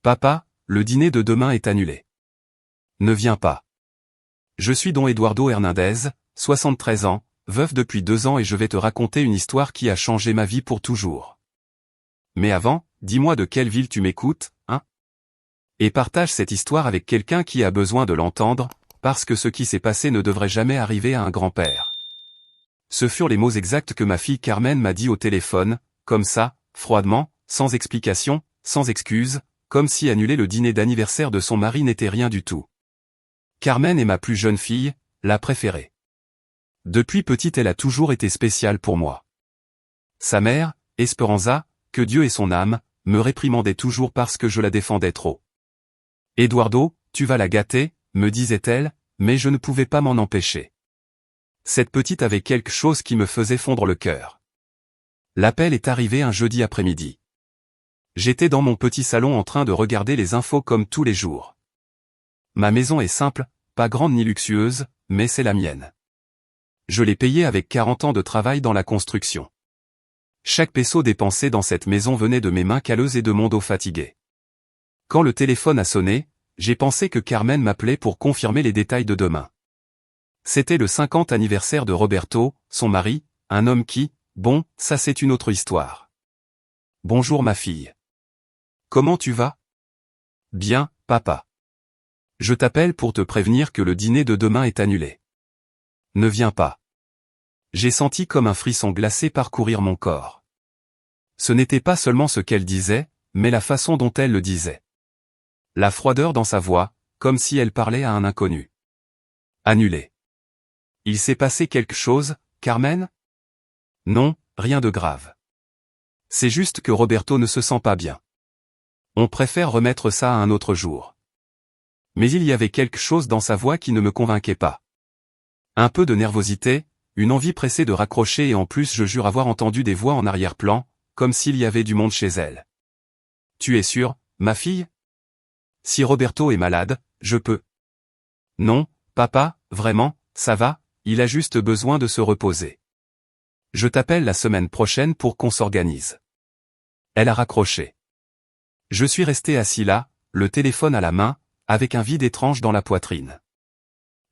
Papa, le dîner de demain est annulé. Ne viens pas. Je suis Don Eduardo Hernandez, 73 ans, veuf depuis 2 ans et je vais te raconter une histoire qui a changé ma vie pour toujours. Mais avant, dis-moi de quelle ville tu m'écoutes, hein? Et partage cette histoire avec quelqu'un qui a besoin de l'entendre, parce que ce qui s'est passé ne devrait jamais arriver à un grand-père. Ce furent les mots exacts que ma fille Carmen m'a dit au téléphone, comme ça, froidement, sans explication, sans excuse, comme si annuler le dîner d'anniversaire de son mari n'était rien du tout. Carmen est ma plus jeune fille, la préférée. Depuis petite elle a toujours été spéciale pour moi. Sa mère, Esperanza, que Dieu ait son âme, me réprimandait toujours parce que je la défendais trop. Eduardo, tu vas la gâter, me disait-elle, mais je ne pouvais pas m'en empêcher. Cette petite avait quelque chose qui me faisait fondre le cœur. L'appel est arrivé un jeudi après-midi. J'étais dans mon petit salon en train de regarder les infos comme tous les jours. Ma maison est simple, pas grande ni luxueuse, mais c'est la mienne. Je l'ai payée avec 40 ans de travail dans la construction. Chaque peso dépensé dans cette maison venait de mes mains calleuses et de mon dos fatigué. Quand le téléphone a sonné, j'ai pensé que Carmen m'appelait pour confirmer les détails de demain. C'était le 50 anniversaire de Roberto, son mari, un homme qui, bon, ça c'est une autre histoire. Bonjour ma fille. Comment tu vas? Bien, papa. Je t'appelle pour te prévenir que le dîner de demain est annulé. Ne viens pas. J'ai senti comme un frisson glacé parcourir mon corps. Ce n'était pas seulement ce qu'elle disait, mais la façon dont elle le disait. La froideur dans sa voix, comme si elle parlait à un inconnu. Annulé. Il s'est passé quelque chose, Carmen? Non, rien de grave. C'est juste que Roberto ne se sent pas bien. On préfère remettre ça à un autre jour. Mais il y avait quelque chose dans sa voix qui ne me convainquait pas. Un peu de nervosité, une envie pressée de raccrocher et en plus je jure avoir entendu des voix en arrière-plan, comme s'il y avait du monde chez elle. Tu es sûre, ma fille? Si Roberto est malade, je peux. Non, papa, vraiment, ça va, il a juste besoin de se reposer. Je t'appelle la semaine prochaine pour qu'on s'organise. Elle a raccroché. Je suis resté assis là, le téléphone à la main, avec un vide étrange dans la poitrine.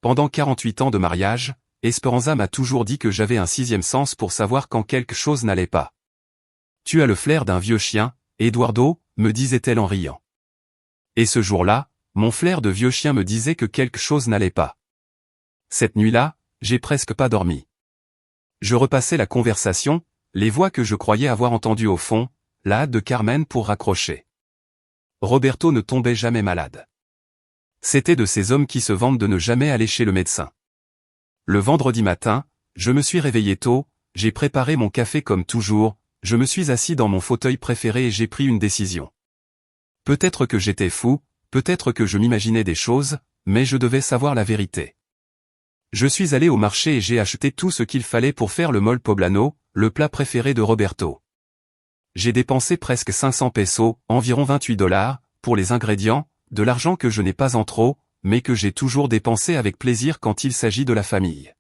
Pendant 48 ans de mariage, Esperanza m'a toujours dit que j'avais un 6e sens pour savoir quand quelque chose n'allait pas. Tu as le flair d'un vieux chien, Eduardo, me disait-elle en riant. Et ce jour-là, mon flair de vieux chien me disait que quelque chose n'allait pas. Cette nuit-là, j'ai presque pas dormi. Je repassais la conversation, les voix que je croyais avoir entendues au fond, la hâte de Carmen pour raccrocher. Roberto ne tombait jamais malade. C'était de ces hommes qui se vantent de ne jamais aller chez le médecin. Le vendredi matin, je me suis réveillé tôt, j'ai préparé mon café comme toujours, je me suis assis dans mon fauteuil préféré et j'ai pris une décision. Peut-être que j'étais fou, peut-être que je m'imaginais des choses, mais je devais savoir la vérité. Je suis allé au marché et j'ai acheté tout ce qu'il fallait pour faire le mole poblano, le plat préféré de Roberto. J'ai dépensé presque 500 pesos, environ $28, pour les ingrédients, de l'argent que je n'ai pas en trop, mais que j'ai toujours dépensé avec plaisir quand il s'agit de la famille.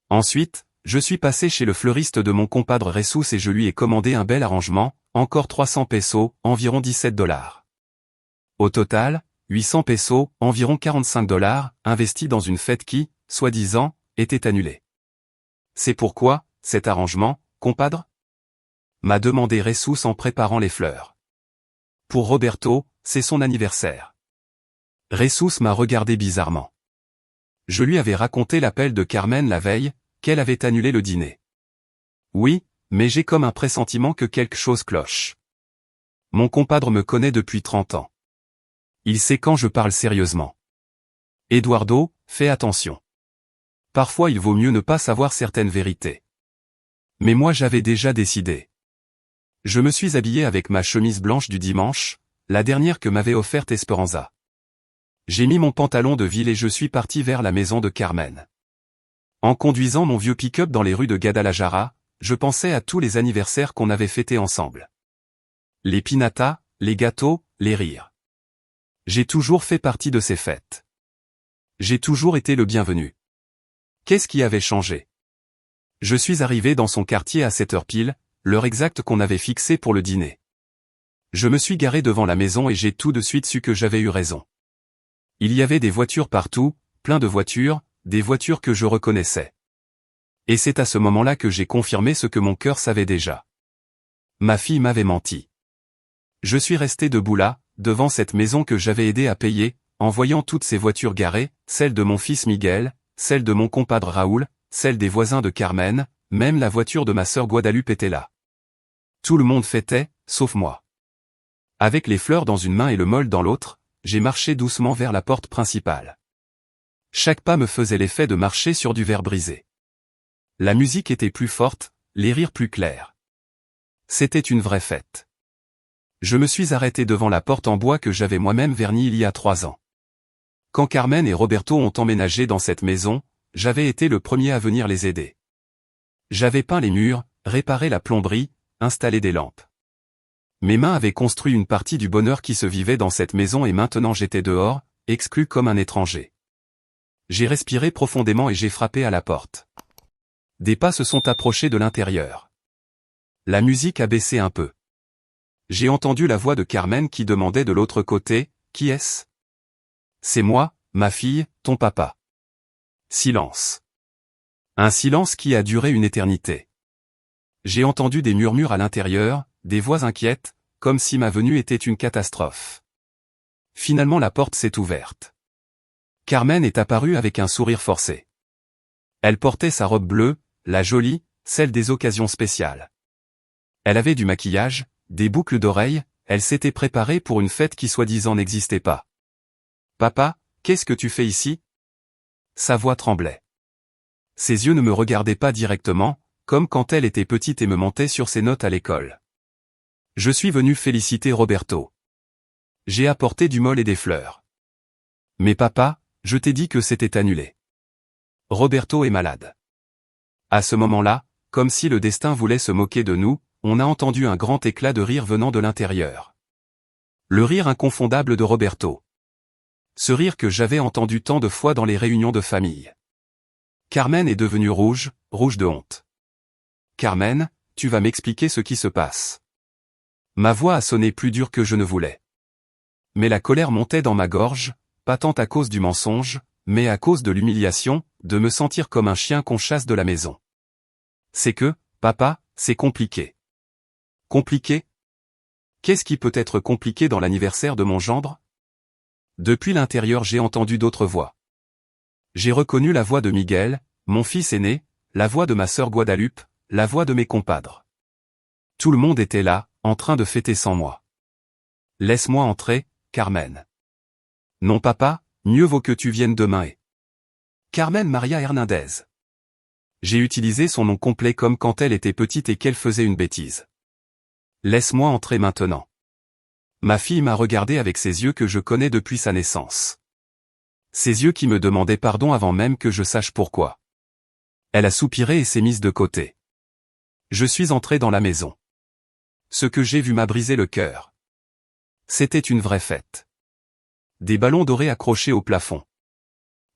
Ensuite, je suis passé chez le fleuriste de mon compadre Ressus et je lui ai commandé un bel arrangement, encore 300 pesos, environ $17. Au total, 800 pesos, environ $45, investis dans une fête qui, soi-disant, était annulée. C'est pourquoi, cet arrangement, compadre? M'a demandé Ressus en préparant les fleurs. Pour Roberto, c'est son anniversaire. Ressus m'a regardé bizarrement. Je lui avais raconté l'appel de Carmen la veille, qu'elle avait annulé le dîner. Oui, mais j'ai comme un pressentiment que quelque chose cloche. Mon compadre me connaît depuis 30 ans. Il sait quand je parle sérieusement. Eduardo, fais attention. Parfois il vaut mieux ne pas savoir certaines vérités. Mais moi j'avais déjà décidé. Je me suis habillé avec ma chemise blanche du dimanche, la dernière que m'avait offerte Esperanza. J'ai mis mon pantalon de ville et je suis parti vers la maison de Carmen. En conduisant mon vieux pick-up dans les rues de Guadalajara, je pensais à tous les anniversaires qu'on avait fêtés ensemble. Les pinatas, les gâteaux, les rires. J'ai toujours fait partie de ces fêtes. J'ai toujours été le bienvenu. Qu'est-ce qui avait changé? Je suis arrivé dans son quartier à 7 heures pile, l'heure exacte qu'on avait fixée pour le dîner. Je me suis garé devant la maison et j'ai tout de suite su que j'avais eu raison. Il y avait des voitures partout, plein de voitures, des voitures que je reconnaissais. Et c'est à ce moment-là que j'ai confirmé ce que mon cœur savait déjà. Ma fille m'avait menti. Je suis resté debout là, devant cette maison que j'avais aidé à payer, en voyant toutes ces voitures garées, celle de mon fils Miguel, celle de mon compadre Raoul, celle des voisins de Carmen, même la voiture de ma sœur Guadalupe était là. Tout le monde fêtait, sauf moi. Avec les fleurs dans une main et le mol dans l'autre, j'ai marché doucement vers la porte principale. Chaque pas me faisait l'effet de marcher sur du verre brisé. La musique était plus forte, les rires plus clairs. C'était une vraie fête. Je me suis arrêté devant la porte en bois que j'avais moi-même vernie il y a 3 ans. Quand Carmen et Roberto ont emménagé dans cette maison, j'avais été le premier à venir les aider. J'avais peint les murs, réparé la plomberie, installé des lampes. Mes mains avaient construit une partie du bonheur qui se vivait dans cette maison et maintenant j'étais dehors, exclu comme un étranger. J'ai respiré profondément et j'ai frappé à la porte. Des pas se sont approchés de l'intérieur. La musique a baissé un peu. J'ai entendu la voix de Carmen qui demandait de l'autre côté, « Qui est-ce » ? « C'est moi, ma fille, ton papa. » Silence. Un silence qui a duré une éternité. J'ai entendu des murmures à l'intérieur, des voix inquiètes, comme si ma venue était une catastrophe. Finalement la porte s'est ouverte. Carmen est apparue avec un sourire forcé. Elle portait sa robe bleue, la jolie, celle des occasions spéciales. Elle avait du maquillage, des boucles d'oreilles, elle s'était préparée pour une fête qui soi-disant n'existait pas. « Papa, qu'est-ce que tu fais ici ?» Sa voix tremblait. Ses yeux ne me regardaient pas directement, comme quand elle était petite et me mentait sur ses notes à l'école. Je suis venu féliciter Roberto. J'ai apporté du mol et des fleurs. Mais papa, je t'ai dit que c'était annulé. Roberto est malade. À ce moment-là, comme si le destin voulait se moquer de nous, on a entendu un grand éclat de rire venant de l'intérieur. Le rire inconfondable de Roberto. Ce rire que j'avais entendu tant de fois dans les réunions de famille. Carmen est devenue rouge, rouge de honte. « Carmen, tu vas m'expliquer ce qui se passe. » Ma voix a sonné plus dur que je ne voulais. Mais la colère montait dans ma gorge, pas tant à cause du mensonge, mais à cause de l'humiliation, de me sentir comme un chien qu'on chasse de la maison. C'est que, papa, c'est compliqué. Compliqué ? Qu'est-ce qui peut être compliqué dans l'anniversaire de mon gendre ? Depuis l'intérieur j'ai entendu d'autres voix. J'ai reconnu la voix de Miguel, mon fils aîné, la voix de ma sœur Guadalupe, la voix de mes compadres. Tout le monde était là, en train de fêter sans moi. « Laisse-moi entrer, Carmen. »« Non papa, mieux vaut que tu viennes demain et... » Carmen Maria Hernandez. J'ai utilisé son nom complet comme quand elle était petite et qu'elle faisait une bêtise. « Laisse-moi entrer maintenant. » Ma fille m'a regardé avec ses yeux que je connais depuis sa naissance. Ses yeux qui me demandaient pardon avant même que je sache pourquoi. Elle a soupiré et s'est mise de côté. Je suis entré dans la maison. Ce que j'ai vu m'a brisé le cœur. C'était une vraie fête. Des ballons dorés accrochés au plafond.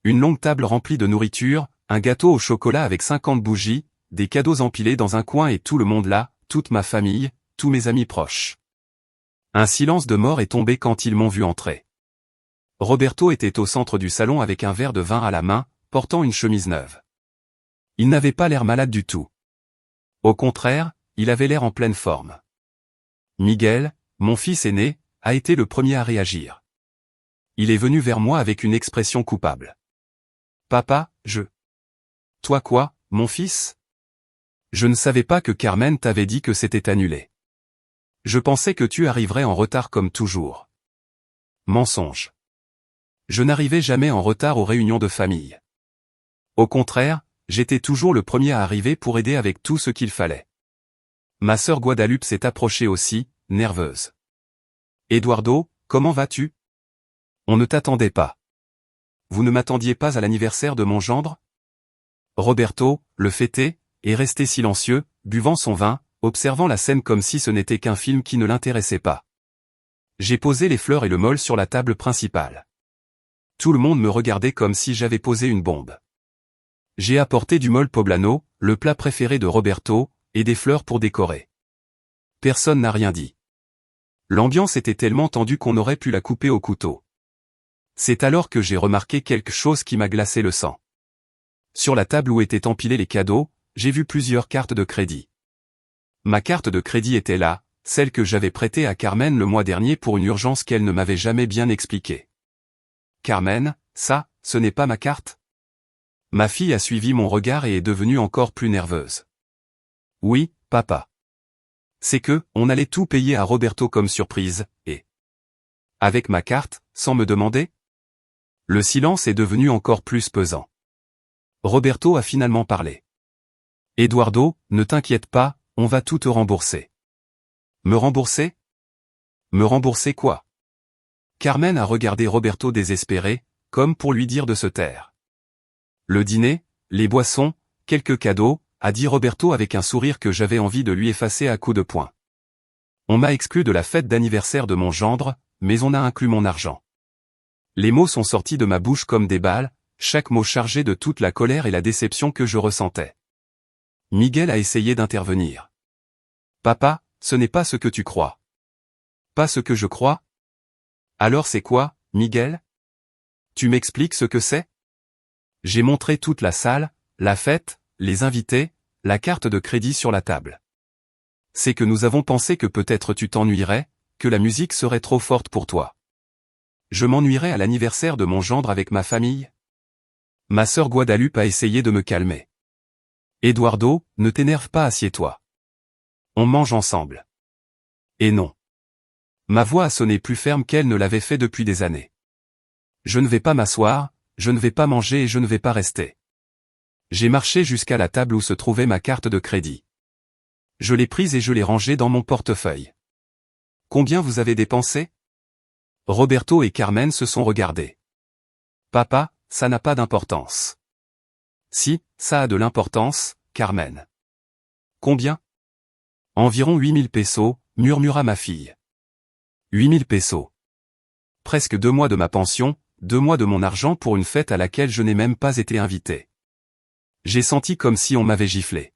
Une longue table remplie de nourriture, un gâteau au chocolat avec 50 bougies, des cadeaux empilés dans un coin et tout le monde là, toute ma famille, tous mes amis proches. Un silence de mort est tombé quand ils m'ont vu entrer. Roberto était au centre du salon avec un verre de vin à la main, portant une chemise neuve. Il n'avait pas l'air malade du tout. Au contraire, il avait l'air en pleine forme. Miguel, mon fils aîné, a été le premier à réagir. Il est venu vers moi avec une expression coupable. « Papa, je... »« Toi quoi, mon fils ? Je ne savais pas que Carmen t'avait dit que c'était annulé. Je pensais que tu arriverais en retard comme toujours. » Mensonge. Je n'arrivais jamais en retard aux réunions de famille. Au contraire, j'étais toujours le premier à arriver pour aider avec tout ce qu'il fallait. Ma sœur Guadalupe s'est approchée aussi, nerveuse. « Eduardo, comment vas-tu ? On ne t'attendait pas. Vous ne m'attendiez pas à l'anniversaire de mon gendre ? » Roberto, le fêté, est resté silencieux, buvant son vin, observant la scène comme si ce n'était qu'un film qui ne l'intéressait pas. J'ai posé les fleurs et le mol sur la table principale. Tout le monde me regardait comme si j'avais posé une bombe. J'ai apporté du mol poblano, le plat préféré de Roberto, et des fleurs pour décorer. Personne n'a rien dit. L'ambiance était tellement tendue qu'on aurait pu la couper au couteau. C'est alors que j'ai remarqué quelque chose qui m'a glacé le sang. Sur la table où étaient empilés les cadeaux, j'ai vu plusieurs cartes de crédit. Ma carte de crédit était là, celle que j'avais prêtée à Carmen le mois dernier pour une urgence qu'elle ne m'avait jamais bien expliquée. Carmen, ça, ce n'est pas ma carte? Ma fille a suivi mon regard et est devenue encore plus nerveuse. Oui, papa. C'est que, on allait tout payer à Roberto comme surprise, et... Avec ma carte, sans me demander? Le silence est devenu encore plus pesant. Roberto a finalement parlé. Eduardo, ne t'inquiète pas, on va tout te rembourser. Me rembourser? Me rembourser quoi? Carmen a regardé Roberto désespéré, comme pour lui dire de se taire. Le dîner, les boissons, quelques cadeaux, a dit Roberto avec un sourire que j'avais envie de lui effacer à coups de poing. On m'a exclu de la fête d'anniversaire de mon gendre, mais on a inclus mon argent. Les mots sont sortis de ma bouche comme des balles, chaque mot chargé de toute la colère et la déception que je ressentais. Miguel a essayé d'intervenir. Papa, ce n'est pas ce que tu crois. Pas ce que je crois? Alors c'est quoi, Miguel? Tu m'expliques ce que c'est? J'ai montré toute la salle, la fête, les invités, la carte de crédit sur la table. C'est que nous avons pensé que peut-être tu t'ennuierais, que la musique serait trop forte pour toi. Je m'ennuierais à l'anniversaire de mon gendre avec ma famille? Ma sœur Guadalupe a essayé de me calmer. Eduardo, ne t'énerve pas, assieds-toi. On mange ensemble. Et non. Ma voix a sonné plus ferme qu'elle ne l'avait fait depuis des années. Je ne vais pas m'asseoir, je ne vais pas manger et je ne vais pas rester. J'ai marché jusqu'à la table où se trouvait ma carte de crédit. Je l'ai prise et je l'ai rangée dans mon portefeuille. Combien vous avez dépensé? Roberto et Carmen se sont regardés. Papa, ça n'a pas d'importance. Si, ça a de l'importance, Carmen. Combien? Environ 8000 pesos, murmura ma fille. 8000 pesos. Presque 2 mois de ma pension, 2 mois de mon argent pour une fête à laquelle je n'ai même pas été invité. J'ai senti comme si on m'avait giflé.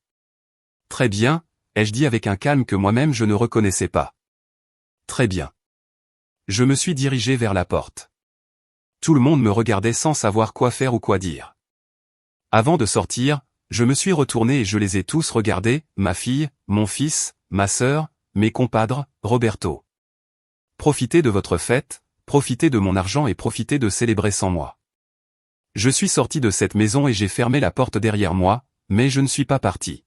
Très bien, ai-je dit avec un calme que moi-même je ne reconnaissais pas. Très bien. Je me suis dirigé vers la porte. Tout le monde me regardait sans savoir quoi faire ou quoi dire. Avant de sortir, je me suis retourné et je les ai tous regardés, ma fille, mon fils, ma sœur, mes compadres, Roberto. Profitez de votre fête, profitez de mon argent et profitez de célébrer sans moi. Je suis sorti de cette maison et j'ai fermé la porte derrière moi, mais je ne suis pas parti.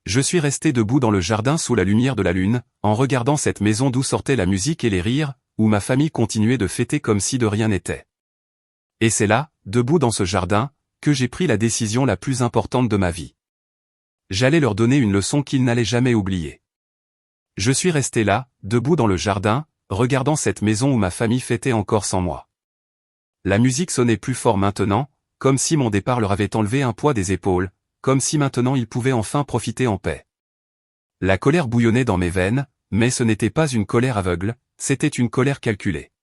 Je suis resté debout dans le jardin sous la lumière de la lune, en regardant cette maison d'où sortait la musique et les rires, où ma famille continuait de fêter comme si de rien n'était. Et c'est là, debout dans ce jardin, que j'ai pris la décision la plus importante de ma vie. J'allais leur donner une leçon qu'ils n'allaient jamais oublier. Je suis resté là, debout dans le jardin, regardant cette maison où ma famille fêtait encore sans moi. La musique sonnait plus fort maintenant, comme si mon départ leur avait enlevé un poids des épaules, comme si maintenant ils pouvaient enfin profiter en paix. La colère bouillonnait dans mes veines, mais ce n'était pas une colère aveugle, c'était une colère calculée.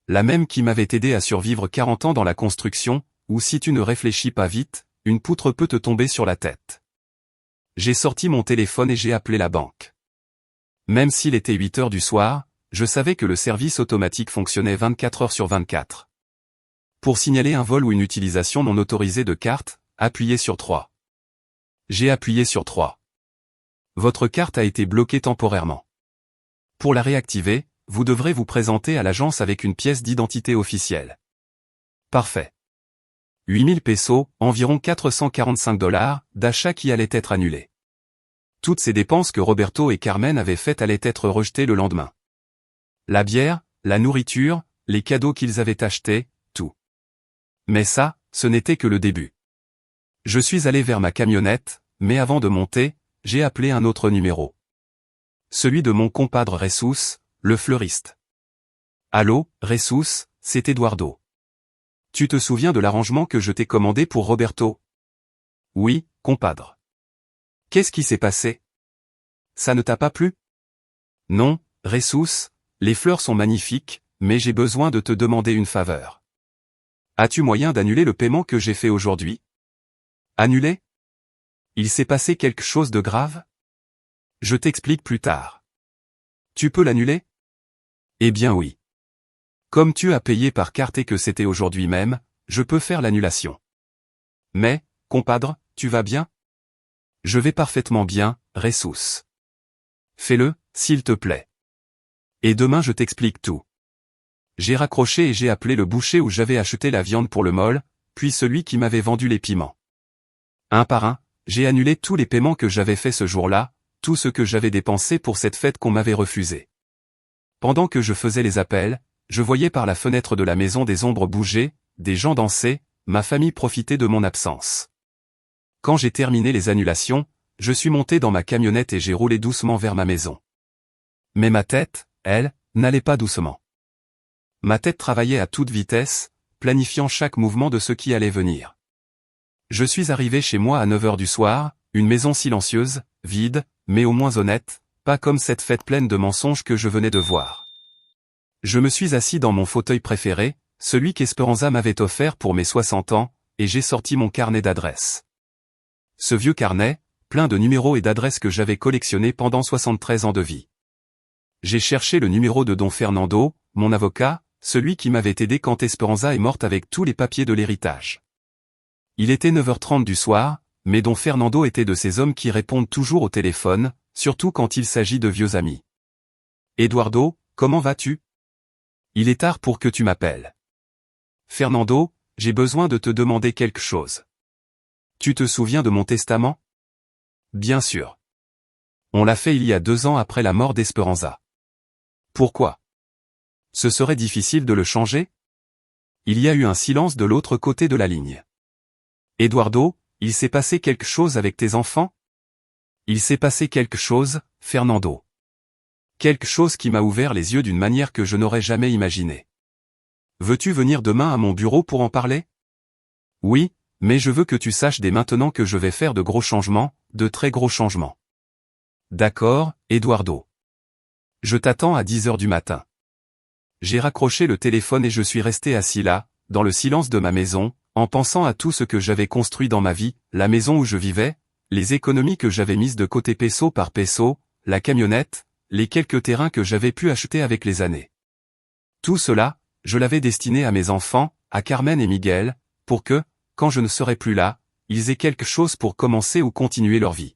La même qui m'avait aidé à survivre 40 ans dans la construction, où si tu ne réfléchis pas vite, une poutre peut te tomber sur la tête. J'ai sorti mon téléphone et j'ai appelé la banque. Même s'il était 8 heures du soir, je savais que le service automatique fonctionnait 24 heures sur 24. Pour signaler un vol ou une utilisation non autorisée de carte, appuyez sur 3. J'ai appuyé sur 3. Votre carte a été bloquée temporairement. Pour la réactiver, vous devrez vous présenter à l'agence avec une pièce d'identité officielle. Parfait. 8000 pesos, environ 445 $, d'achat qui allaient être annulés. Toutes ces dépenses que Roberto et Carmen avaient faites allaient être rejetées le lendemain. La bière, la nourriture, les cadeaux qu'ils avaient achetés, tout. Mais ça, ce n'était que le début. Je suis allé vers ma camionnette, mais avant de monter, j'ai appelé un autre numéro. Celui de mon compadre Jesus, le fleuriste. Allô, Jesus, c'est Eduardo. Tu te souviens de l'arrangement que je t'ai commandé pour Roberto? Oui, compadre. Qu'est-ce qui s'est passé? Ça ne t'a pas plu? Non, Jesus, les fleurs sont magnifiques, mais j'ai besoin de te demander une faveur. As-tu moyen d'annuler le paiement que j'ai fait aujourd'hui? Annuler? Il s'est passé quelque chose de grave? Je t'explique plus tard. Tu peux l'annuler? Eh bien oui. Comme tu as payé par carte et que c'était aujourd'hui même, je peux faire l'annulation. Mais, compadre, tu vas bien? Je vais parfaitement bien, Ressus. Fais-le, s'il te plaît. Et demain je t'explique tout. J'ai raccroché et j'ai appelé le boucher où j'avais acheté la viande pour le mol, puis celui qui m'avait vendu les piments. Un par un, j'ai annulé tous les paiements que j'avais faits ce jour-là, tout ce que j'avais dépensé pour cette fête qu'on m'avait refusée. Pendant que je faisais les appels, je voyais par la fenêtre de la maison des ombres bouger, des gens danser, ma famille profiter de mon absence. Quand j'ai terminé les annulations, je suis monté dans ma camionnette et j'ai roulé doucement vers ma maison. Mais ma tête, elle, n'allait pas doucement. Ma tête travaillait à toute vitesse, planifiant chaque mouvement de ce qui allait venir. Je suis arrivé chez moi à 9 heures du soir, une maison silencieuse, vide, mais au moins honnête, pas comme cette fête pleine de mensonges que je venais de voir. Je me suis assis dans mon fauteuil préféré, celui qu'Esperanza m'avait offert pour mes 60 ans, et j'ai sorti mon carnet d'adresses. Ce vieux carnet, plein de numéros et d'adresses que j'avais collectionnés pendant 73 ans de vie. J'ai cherché le numéro de Don Fernando, mon avocat, celui qui m'avait aidé quand Esperanza est morte avec tous les papiers de l'héritage. Il était 9h30 du soir, mais Don Fernando était de ces hommes qui répondent toujours au téléphone, surtout quand il s'agit de vieux amis. Eduardo, comment vas-tu? Il est tard pour que tu m'appelles. Fernando, j'ai besoin de te demander quelque chose. Tu te souviens de mon testament? Bien sûr. On l'a fait il y a 2 ans après la mort d'Esperanza. Pourquoi? Ce serait difficile de le changer? Il y a eu un silence de l'autre côté de la ligne. Eduardo, il s'est passé quelque chose avec tes enfants? Il s'est passé quelque chose, Fernando. Quelque chose qui m'a ouvert les yeux d'une manière que je n'aurais jamais imaginée. Veux-tu venir demain à mon bureau pour en parler? Oui, mais je veux que tu saches dès maintenant que je vais faire de gros changements, de très gros changements. D'accord, Eduardo. Je t'attends à 10 heures du matin. J'ai raccroché le téléphone et je suis resté assis là, dans le silence de ma maison, en pensant à tout ce que j'avais construit dans ma vie, la maison où je vivais, les économies que j'avais mises de côté peso par peso, la camionnette, les quelques terrains que j'avais pu acheter avec les années. Tout cela, je l'avais destiné à mes enfants, à Carmen et Miguel, pour que, quand je ne serai plus là, ils aient quelque chose pour commencer ou continuer leur vie.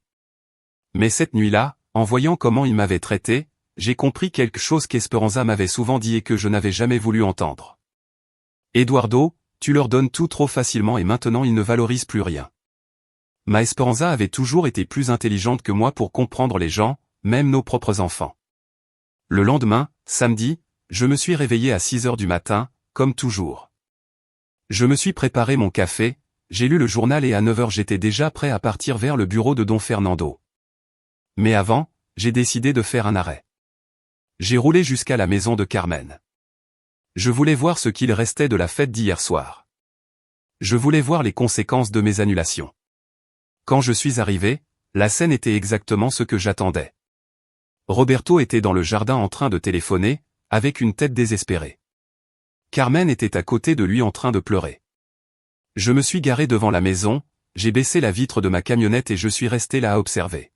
Mais cette nuit-là, en voyant comment ils m'avaient traité, j'ai compris quelque chose qu'Esperanza m'avait souvent dit et que je n'avais jamais voulu entendre. Eduardo, tu leur donnes tout trop facilement et maintenant ils ne valorisent plus rien. Ma Esperanza avait toujours été plus intelligente que moi pour comprendre les gens, même nos propres enfants. Le lendemain, samedi, je me suis réveillé à 6 heures du matin, comme toujours. Je me suis préparé mon café, j'ai lu le journal et à 9 heures j'étais déjà prêt à partir vers le bureau de Don Fernando. Mais avant, j'ai décidé de faire un arrêt. J'ai roulé jusqu'à la maison de Carmen. Je voulais voir ce qu'il restait de la fête d'hier soir. Je voulais voir les conséquences de mes annulations. Quand je suis arrivé, la scène était exactement ce que j'attendais. Roberto était dans le jardin en train de téléphoner, avec une tête désespérée. Carmen était à côté de lui en train de pleurer. Je me suis garé devant la maison, j'ai baissé la vitre de ma camionnette et je suis resté là à observer.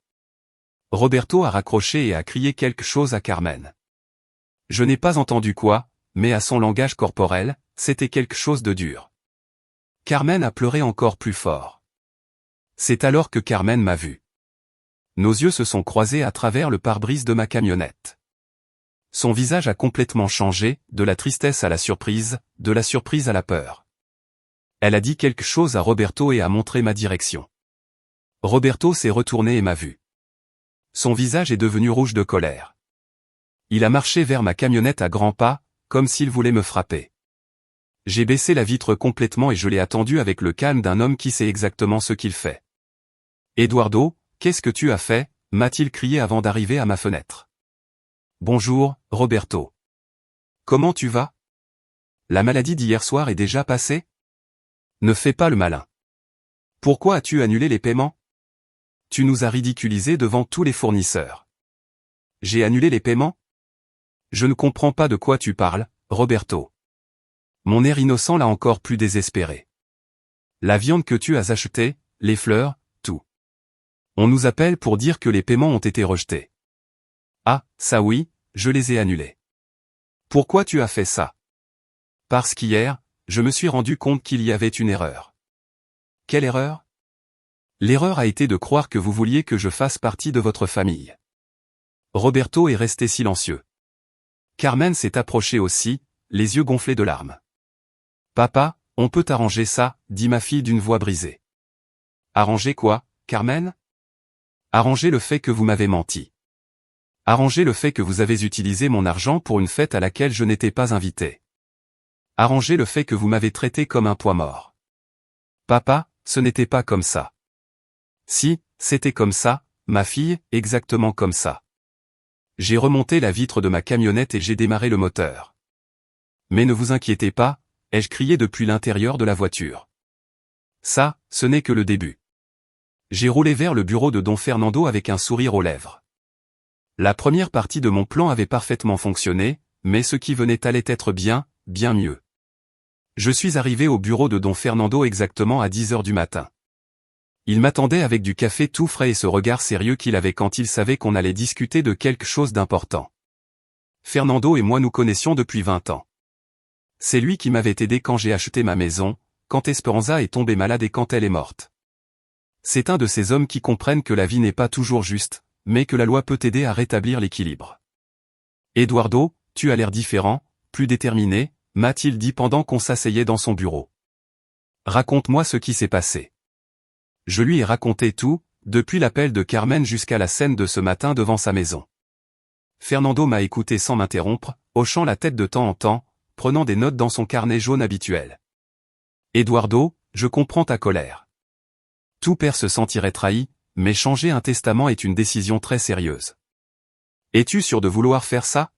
Roberto a raccroché et a crié quelque chose à Carmen. Je n'ai pas entendu quoi, mais à son langage corporel, c'était quelque chose de dur. Carmen a pleuré encore plus fort. C'est alors que Carmen m'a vu. Nos yeux se sont croisés à travers le pare-brise de ma camionnette. Son visage a complètement changé, de la tristesse à la surprise, de la surprise à la peur. Elle a dit quelque chose à Roberto et a montré ma direction. Roberto s'est retourné et m'a vu. Son visage est devenu rouge de colère. Il a marché vers ma camionnette à grands pas, comme s'il voulait me frapper. J'ai baissé la vitre complètement et je l'ai attendu avec le calme d'un homme qui sait exactement ce qu'il fait. Eduardo, qu'est-ce que tu as fait? M'a-t-il crié avant d'arriver à ma fenêtre. Bonjour, Roberto. Comment tu vas? La maladie d'hier soir est déjà passée? Ne fais pas le malin. Pourquoi as-tu annulé les paiements? Tu nous as ridiculisés devant tous les fournisseurs. J'ai annulé les paiements? Je ne comprends pas de quoi tu parles, Roberto. Mon air innocent l'a encore plus désespéré. La viande que tu as achetée, les fleurs, tout. On nous appelle pour dire que les paiements ont été rejetés. Ah, ça oui, je les ai annulés. Pourquoi tu as fait ça? Parce qu'hier, je me suis rendu compte qu'il y avait une erreur. Quelle erreur? L'erreur a été de croire que vous vouliez que je fasse partie de votre famille. Roberto est resté silencieux. Carmen s'est approchée aussi, les yeux gonflés de larmes. Papa, on peut arranger ça, dit ma fille d'une voix brisée. Arranger quoi, Carmen? Arranger le fait que vous m'avez menti. Arranger le fait que vous avez utilisé mon argent pour une fête à laquelle je n'étais pas invité. Arranger le fait que vous m'avez traité comme un poids mort. Papa, ce n'était pas comme ça. Si, c'était comme ça, ma fille, exactement comme ça. J'ai remonté la vitre de ma camionnette et j'ai démarré le moteur. Mais ne vous inquiétez pas, ai-je crié depuis l'intérieur de la voiture. Ça, ce n'est que le début. J'ai roulé vers le bureau de Don Fernando avec un sourire aux lèvres. La première partie de mon plan avait parfaitement fonctionné, mais ce qui venait allait être bien mieux. Je suis arrivé au bureau de Don Fernando exactement à 10 heures du matin. Il m'attendait avec du café tout frais et ce regard sérieux qu'il avait quand il savait qu'on allait discuter de quelque chose d'important. Fernando et moi nous connaissions depuis 20 ans. C'est lui qui m'avait aidé quand j'ai acheté ma maison, quand Esperanza est tombée malade et quand elle est morte. C'est un de ces hommes qui comprennent que la vie n'est pas toujours juste, mais que la loi peut aider à rétablir l'équilibre. Eduardo, tu as l'air différent, plus déterminé, m'a-t-il dit pendant qu'on s'asseyait dans son bureau. Raconte-moi ce qui s'est passé. Je lui ai raconté tout, depuis l'appel de Carmen jusqu'à la scène de ce matin devant sa maison. Fernando m'a écouté sans m'interrompre, hochant la tête de temps en temps, prenant des notes dans son carnet jaune habituel. Eduardo, je comprends ta colère. Tout père se sentirait trahi, mais changer un testament est une décision très sérieuse. Es-tu sûr de vouloir faire ça?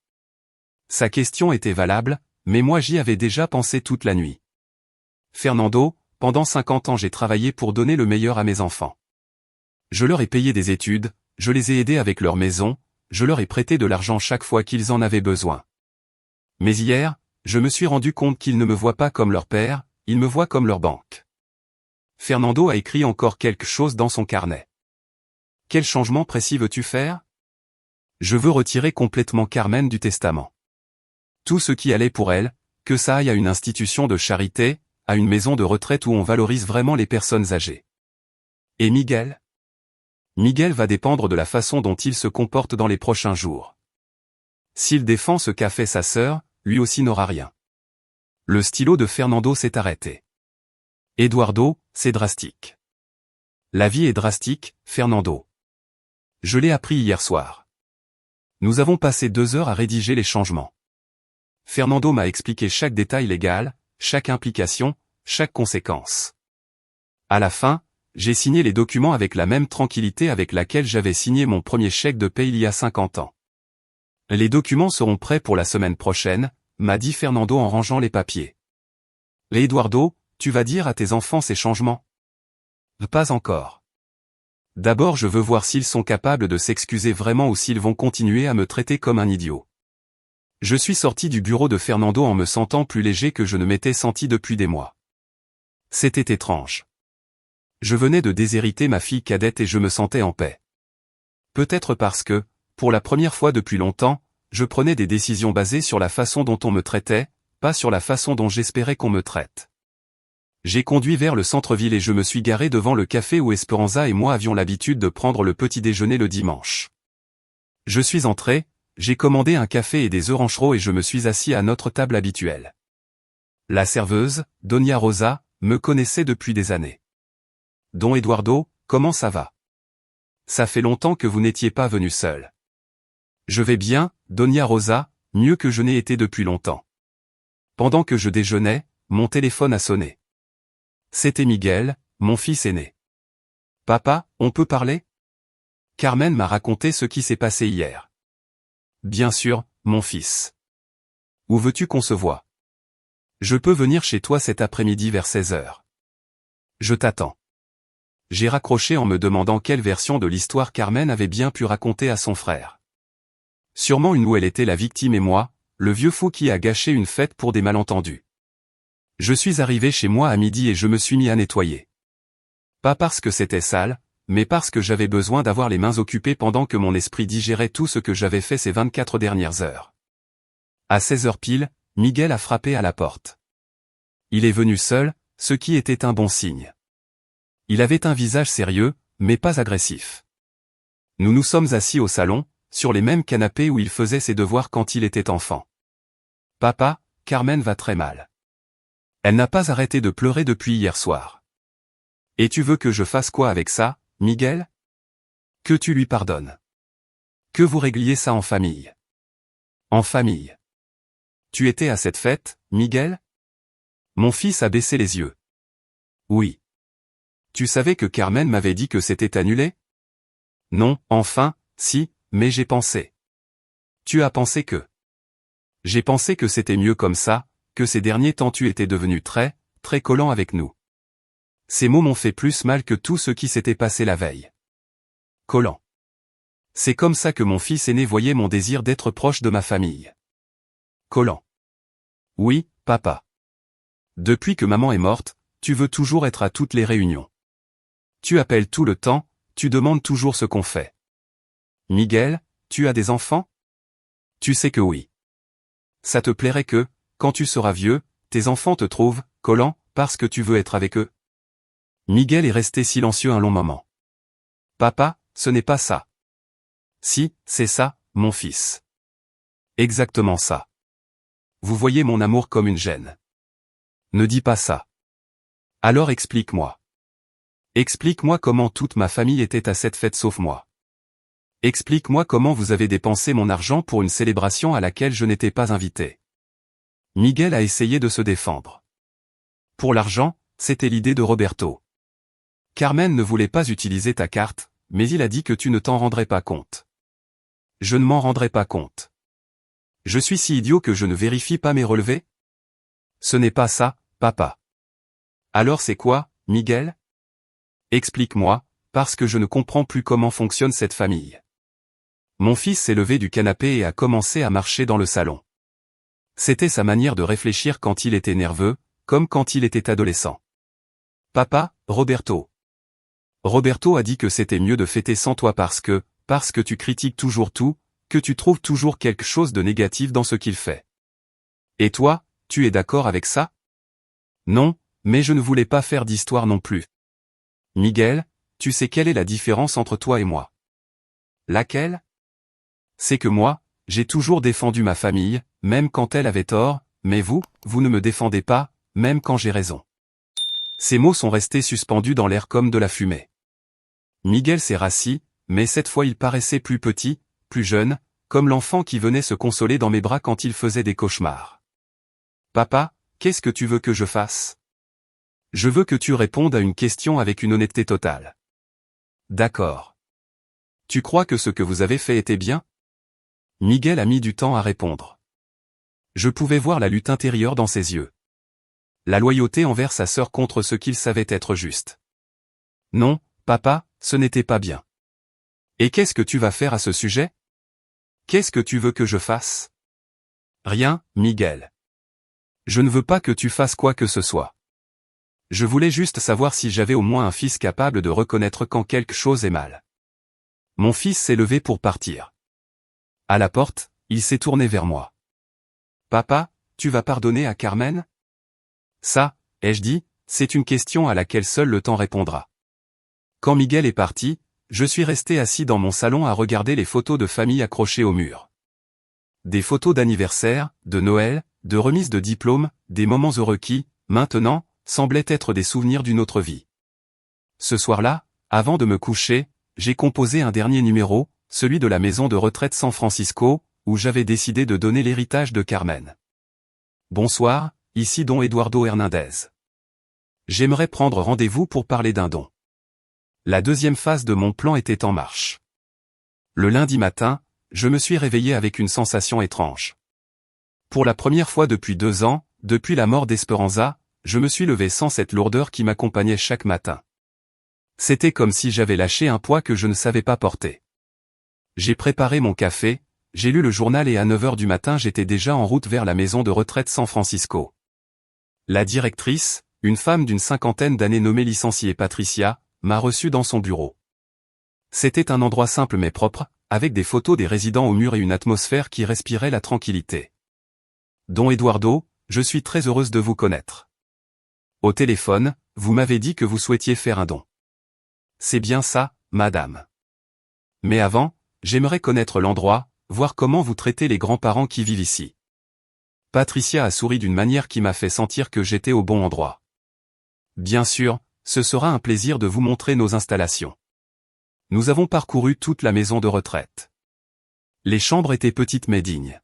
Sa question était valable, mais moi j'y avais déjà pensé toute la nuit. Fernando, pendant 50 ans j'ai travaillé pour donner le meilleur à mes enfants. Je leur ai payé des études, je les ai aidés avec leur maison, je leur ai prêté de l'argent chaque fois qu'ils en avaient besoin. Mais hier, je me suis rendu compte qu'ils ne me voient pas comme leur père, ils me voient comme leur banque. Fernando a écrit encore quelque chose dans son carnet. Quel changement précis veux-tu faire? Je veux retirer complètement Carmen du testament. Tout ce qui allait pour elle, que ça aille à une institution de charité, à une maison de retraite où on valorise vraiment les personnes âgées. Et Miguel? Miguel va dépendre de la façon dont il se comporte dans les prochains jours. S'il défend ce qu'a fait sa sœur, lui aussi n'aura rien. Le stylo de Fernando s'est arrêté. Eduardo, c'est drastique. La vie est drastique, Fernando. Je l'ai appris hier soir. Nous avons passé 2 heures à rédiger les changements. Fernando m'a expliqué chaque détail légal, chaque implication, chaque conséquence. À la fin, j'ai signé les documents avec la même tranquillité avec laquelle j'avais signé mon premier chèque de paie il y a 50 ans. Les documents seront prêts pour la semaine prochaine, m'a dit Fernando en rangeant les papiers. Et Eduardo, tu vas dire à tes enfants ces changements? Pas encore. D'abord je veux voir s'ils sont capables de s'excuser vraiment ou s'ils vont continuer à me traiter comme un idiot. Je suis sorti du bureau de Fernando en me sentant plus léger que je ne m'étais senti depuis des mois. C'était étrange. Je venais de déshériter ma fille cadette et je me sentais en paix. Peut-être parce que, pour la première fois depuis longtemps, je prenais des décisions basées sur la façon dont on me traitait, pas sur la façon dont j'espérais qu'on me traite. J'ai conduit vers le centre-ville et je me suis garé devant le café où Esperanza et moi avions l'habitude de prendre le petit déjeuner le dimanche. Je suis entré, j'ai commandé un café et des orangeros et je me suis assis à notre table habituelle. La serveuse, Doña Rosa, me connaissait depuis des années. Don Eduardo, comment ça va? Ça fait longtemps que vous n'étiez pas venu seul. Je vais bien, Doña Rosa, mieux que je n'ai été depuis longtemps. Pendant que je déjeunais, mon téléphone a sonné. C'était Miguel, mon fils aîné. Papa, on peut parler? Carmen m'a raconté ce qui s'est passé hier. Bien sûr, mon fils. Où veux-tu qu'on se voie? Je peux venir chez toi cet après-midi vers 16 heures. Je t'attends. J'ai raccroché en me demandant quelle version de l'histoire Carmen avait bien pu raconter à son frère. Sûrement une où elle était la victime et moi, le vieux fou qui a gâché une fête pour des malentendus. Je suis arrivé chez moi à midi et je me suis mis à nettoyer. Pas parce que c'était sale, mais parce que j'avais besoin d'avoir les mains occupées pendant que mon esprit digérait tout ce que j'avais fait ces 24 dernières heures. À 16 heures pile, Miguel a frappé à la porte. Il est venu seul, ce qui était un bon signe. Il avait un visage sérieux, mais pas agressif. Nous nous sommes assis au salon, sur les mêmes canapés où il faisait ses devoirs quand il était enfant. Papa, Carmen va très mal. Elle n'a pas arrêté de pleurer depuis hier soir. Et tu veux que je fasse quoi avec ça, Miguel? Que tu lui pardonnes. Que vous régliez ça en famille. En famille. Tu étais à cette fête, Miguel? Mon fils a baissé les yeux. Oui. Tu savais que Carmen m'avait dit que c'était annulé? Non, enfin, si, mais j'ai pensé. Tu as pensé que? J'ai pensé que c'était mieux comme ça, que ces derniers temps tu étais devenu très, très collant avec nous. Ces mots m'ont fait plus mal que tout ce qui s'était passé la veille. Collant. C'est comme ça que mon fils aîné voyait mon désir d'être proche de ma famille. Collant. Oui, papa. Depuis que maman est morte, tu veux toujours être à toutes les réunions. Tu appelles tout le temps, tu demandes toujours ce qu'on fait. Miguel, tu as des enfants? Tu sais que oui. Ça te plairait que, quand tu seras vieux, tes enfants te trouvent, collant, parce que tu veux être avec eux? Miguel est resté silencieux un long moment. Papa, ce n'est pas ça. Si, c'est ça, mon fils. Exactement ça. Vous voyez mon amour comme une gêne. Ne dis pas ça. Alors explique-moi. Explique-moi comment toute ma famille était à cette fête sauf moi. Explique-moi comment vous avez dépensé mon argent pour une célébration à laquelle je n'étais pas invité. Miguel a essayé de se défendre. Pour l'argent, c'était l'idée de Roberto. Carmen ne voulait pas utiliser ta carte, mais il a dit que tu ne t'en rendrais pas compte. Je ne m'en rendrai pas compte. Je suis si idiot que je ne vérifie pas mes relevés? Ce n'est pas ça, papa. Alors c'est quoi, Miguel? Explique-moi, parce que je ne comprends plus comment fonctionne cette famille. Mon fils s'est levé du canapé et a commencé à marcher dans le salon. C'était sa manière de réfléchir quand il était nerveux, comme quand il était adolescent. Papa, Roberto. Roberto a dit que c'était mieux de fêter sans toi parce que tu critiques toujours tout, que tu trouves toujours quelque chose de négatif dans ce qu'il fait. Et toi, tu es d'accord avec ça? Non, mais je ne voulais pas faire d'histoire non plus. Miguel, tu sais quelle est la différence entre toi et moi? Laquelle? C'est que moi, j'ai toujours défendu ma famille, même quand elle avait tort, mais vous ne me défendez pas, même quand j'ai raison. Ces mots sont restés suspendus dans l'air comme de la fumée. Miguel s'est rassis, mais cette fois il paraissait plus petit, plus jeune, comme l'enfant qui venait se consoler dans mes bras quand il faisait des cauchemars. Papa, qu'est-ce que tu veux que je fasse? Je veux que tu répondes à une question avec une honnêteté totale. D'accord. Tu crois que ce que vous avez fait était bien? Miguel a mis du temps à répondre. Je pouvais voir la lutte intérieure dans ses yeux. La loyauté envers sa sœur contre ce qu'il savait être juste. Non, papa, ce n'était pas bien. Et qu'est-ce que tu vas faire à ce sujet? Qu'est-ce que tu veux que je fasse? Rien, Miguel. Je ne veux pas que tu fasses quoi que ce soit. Je voulais juste savoir si j'avais au moins un fils capable de reconnaître quand quelque chose est mal. Mon fils s'est levé pour partir. À la porte, il s'est tourné vers moi. Papa, tu vas pardonner à Carmen? Ça, ai-je dit, c'est une question à laquelle seul le temps répondra. Quand Miguel est parti, je suis resté assis dans mon salon à regarder les photos de famille accrochées au mur. Des photos d'anniversaire, de Noël, de remise de diplômes, des moments heureux qui, maintenant, semblaient être des souvenirs d'une autre vie. Ce soir-là, avant de me coucher, j'ai composé un dernier numéro, celui de la maison de retraite San Francisco, où j'avais décidé de donner l'héritage de Carmen. Bonsoir, ici Don Eduardo Hernandez. J'aimerais prendre rendez-vous pour parler d'un don. La deuxième phase de mon plan était en marche. Le lundi matin, je me suis réveillé avec une sensation étrange. Pour la première fois depuis 2 ans, depuis la mort d'Esperanza, je me suis levé sans cette lourdeur qui m'accompagnait chaque matin. C'était comme si j'avais lâché un poids que je ne savais pas porter. J'ai préparé mon café, j'ai lu le journal et à 9 heures du matin j'étais déjà en route vers la maison de retraite San Francisco. La directrice, une femme d'une 50aine d'années nommée licenciée Patricia, m'a reçu dans son bureau. C'était un endroit simple mais propre, avec des photos des résidents au mur et une atmosphère qui respirait la tranquillité. Don Eduardo, je suis très heureuse de vous connaître. Au téléphone, vous m'avez dit que vous souhaitiez faire un don. C'est bien ça, madame. Mais avant, j'aimerais connaître l'endroit, voir comment vous traitez les grands-parents qui vivent ici. Patricia a souri d'une manière qui m'a fait sentir que j'étais au bon endroit. Bien sûr, ce sera un plaisir de vous montrer nos installations. Nous avons parcouru toute la maison de retraite. Les chambres étaient petites mais dignes.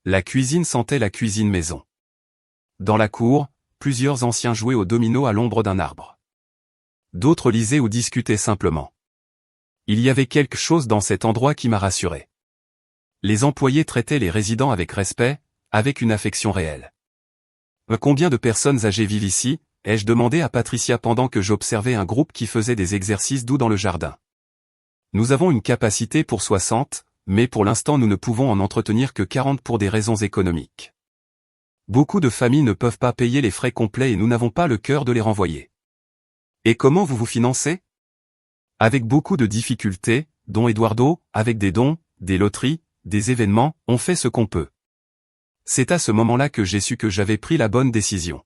La cuisine sentait la cuisine maison. Dans la cour, plusieurs anciens jouaient au domino à l'ombre d'un arbre. D'autres lisaient ou discutaient simplement. Il y avait quelque chose dans cet endroit qui m'a rassuré. Les employés traitaient les résidents avec respect, avec une affection réelle. Combien de personnes âgées vivent ici ? Ai-je demandé à Patricia pendant que j'observais un groupe qui faisait des exercices doux dans le jardin. Nous avons une capacité pour 60, mais pour l'instant nous ne pouvons en entretenir que 40 pour des raisons économiques. Beaucoup de familles ne peuvent pas payer les frais complets et nous n'avons pas le cœur de les renvoyer. Et comment vous vous financez ? Avec beaucoup de difficultés, Don Eduardo, avec des dons, des loteries, des événements, on fait ce qu'on peut. C'est à ce moment-là que j'ai su que j'avais pris la bonne décision.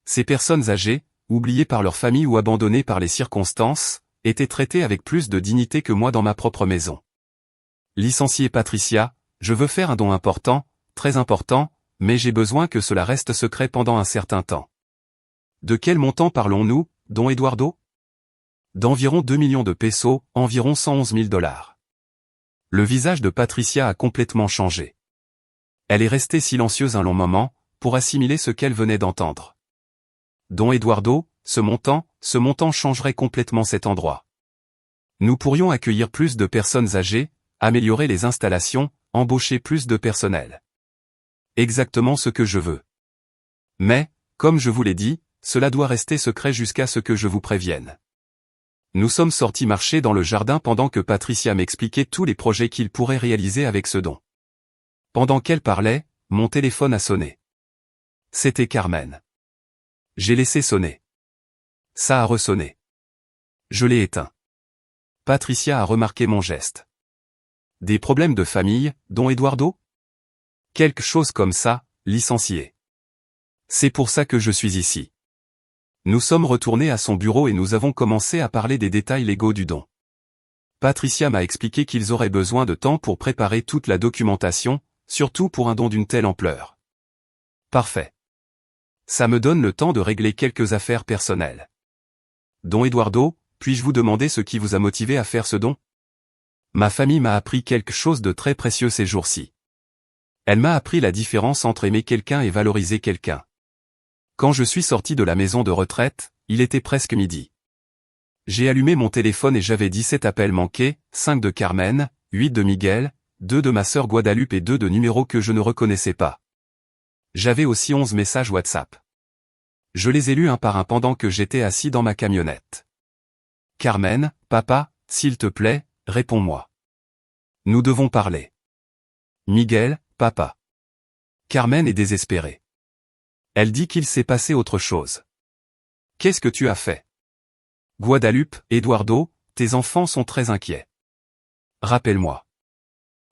Ces personnes âgées, oubliées par leur famille ou abandonnées par les circonstances, étaient traitées avec plus de dignité que moi dans ma propre maison. Licenciée Patricia, je veux faire un don important, très important, mais j'ai besoin que cela reste secret pendant un certain temps. De quel montant parlons-nous, Don Eduardo ? D'environ 2 millions de pesos, environ 111 000 $. Le visage de Patricia a complètement changé. Elle est restée silencieuse un long moment, pour assimiler ce qu'elle venait d'entendre. Don Eduardo, ce montant changerait complètement cet endroit. Nous pourrions accueillir plus de personnes âgées, améliorer les installations, embaucher plus de personnel. Exactement ce que je veux. Mais, comme je vous l'ai dit, cela doit rester secret jusqu'à ce que je vous prévienne. Nous sommes sortis marcher dans le jardin pendant que Patricia m'expliquait tous les projets qu'il pourrait réaliser avec ce don. Pendant qu'elle parlait, mon téléphone a sonné. C'était Carmen. J'ai laissé sonner. Ça a ressonné. Je l'ai éteint. Patricia a remarqué mon geste. Des problèmes de famille, Don Eduardo ? Quelque chose comme ça, licencié. C'est pour ça que je suis ici. Nous sommes retournés à son bureau et nous avons commencé à parler des détails légaux du don. Patricia m'a expliqué qu'ils auraient besoin de temps pour préparer toute la documentation, surtout pour un don d'une telle ampleur. Parfait. Ça me donne le temps de régler quelques affaires personnelles. Don Eduardo, puis-je vous demander ce qui vous a motivé à faire ce don ? Ma famille m'a appris quelque chose de très précieux ces jours-ci. Elle m'a appris la différence entre aimer quelqu'un et valoriser quelqu'un. Quand je suis sorti de la maison de retraite, il était presque midi. J'ai allumé mon téléphone et j'avais 17 appels manqués, 5 de Carmen, 8 de Miguel, 2 de ma sœur Guadalupe et 2 de numéros que je ne reconnaissais pas. J'avais aussi 11 messages WhatsApp. Je les ai lus un par un pendant que j'étais assis dans ma camionnette. Carmen, papa, s'il te plaît, réponds-moi. Nous devons parler. Miguel, papa. Carmen est désespérée. Elle dit qu'il s'est passé autre chose. Qu'est-ce que tu as fait ? Guadalupe, Eduardo, tes enfants sont très inquiets. Rappelle-moi.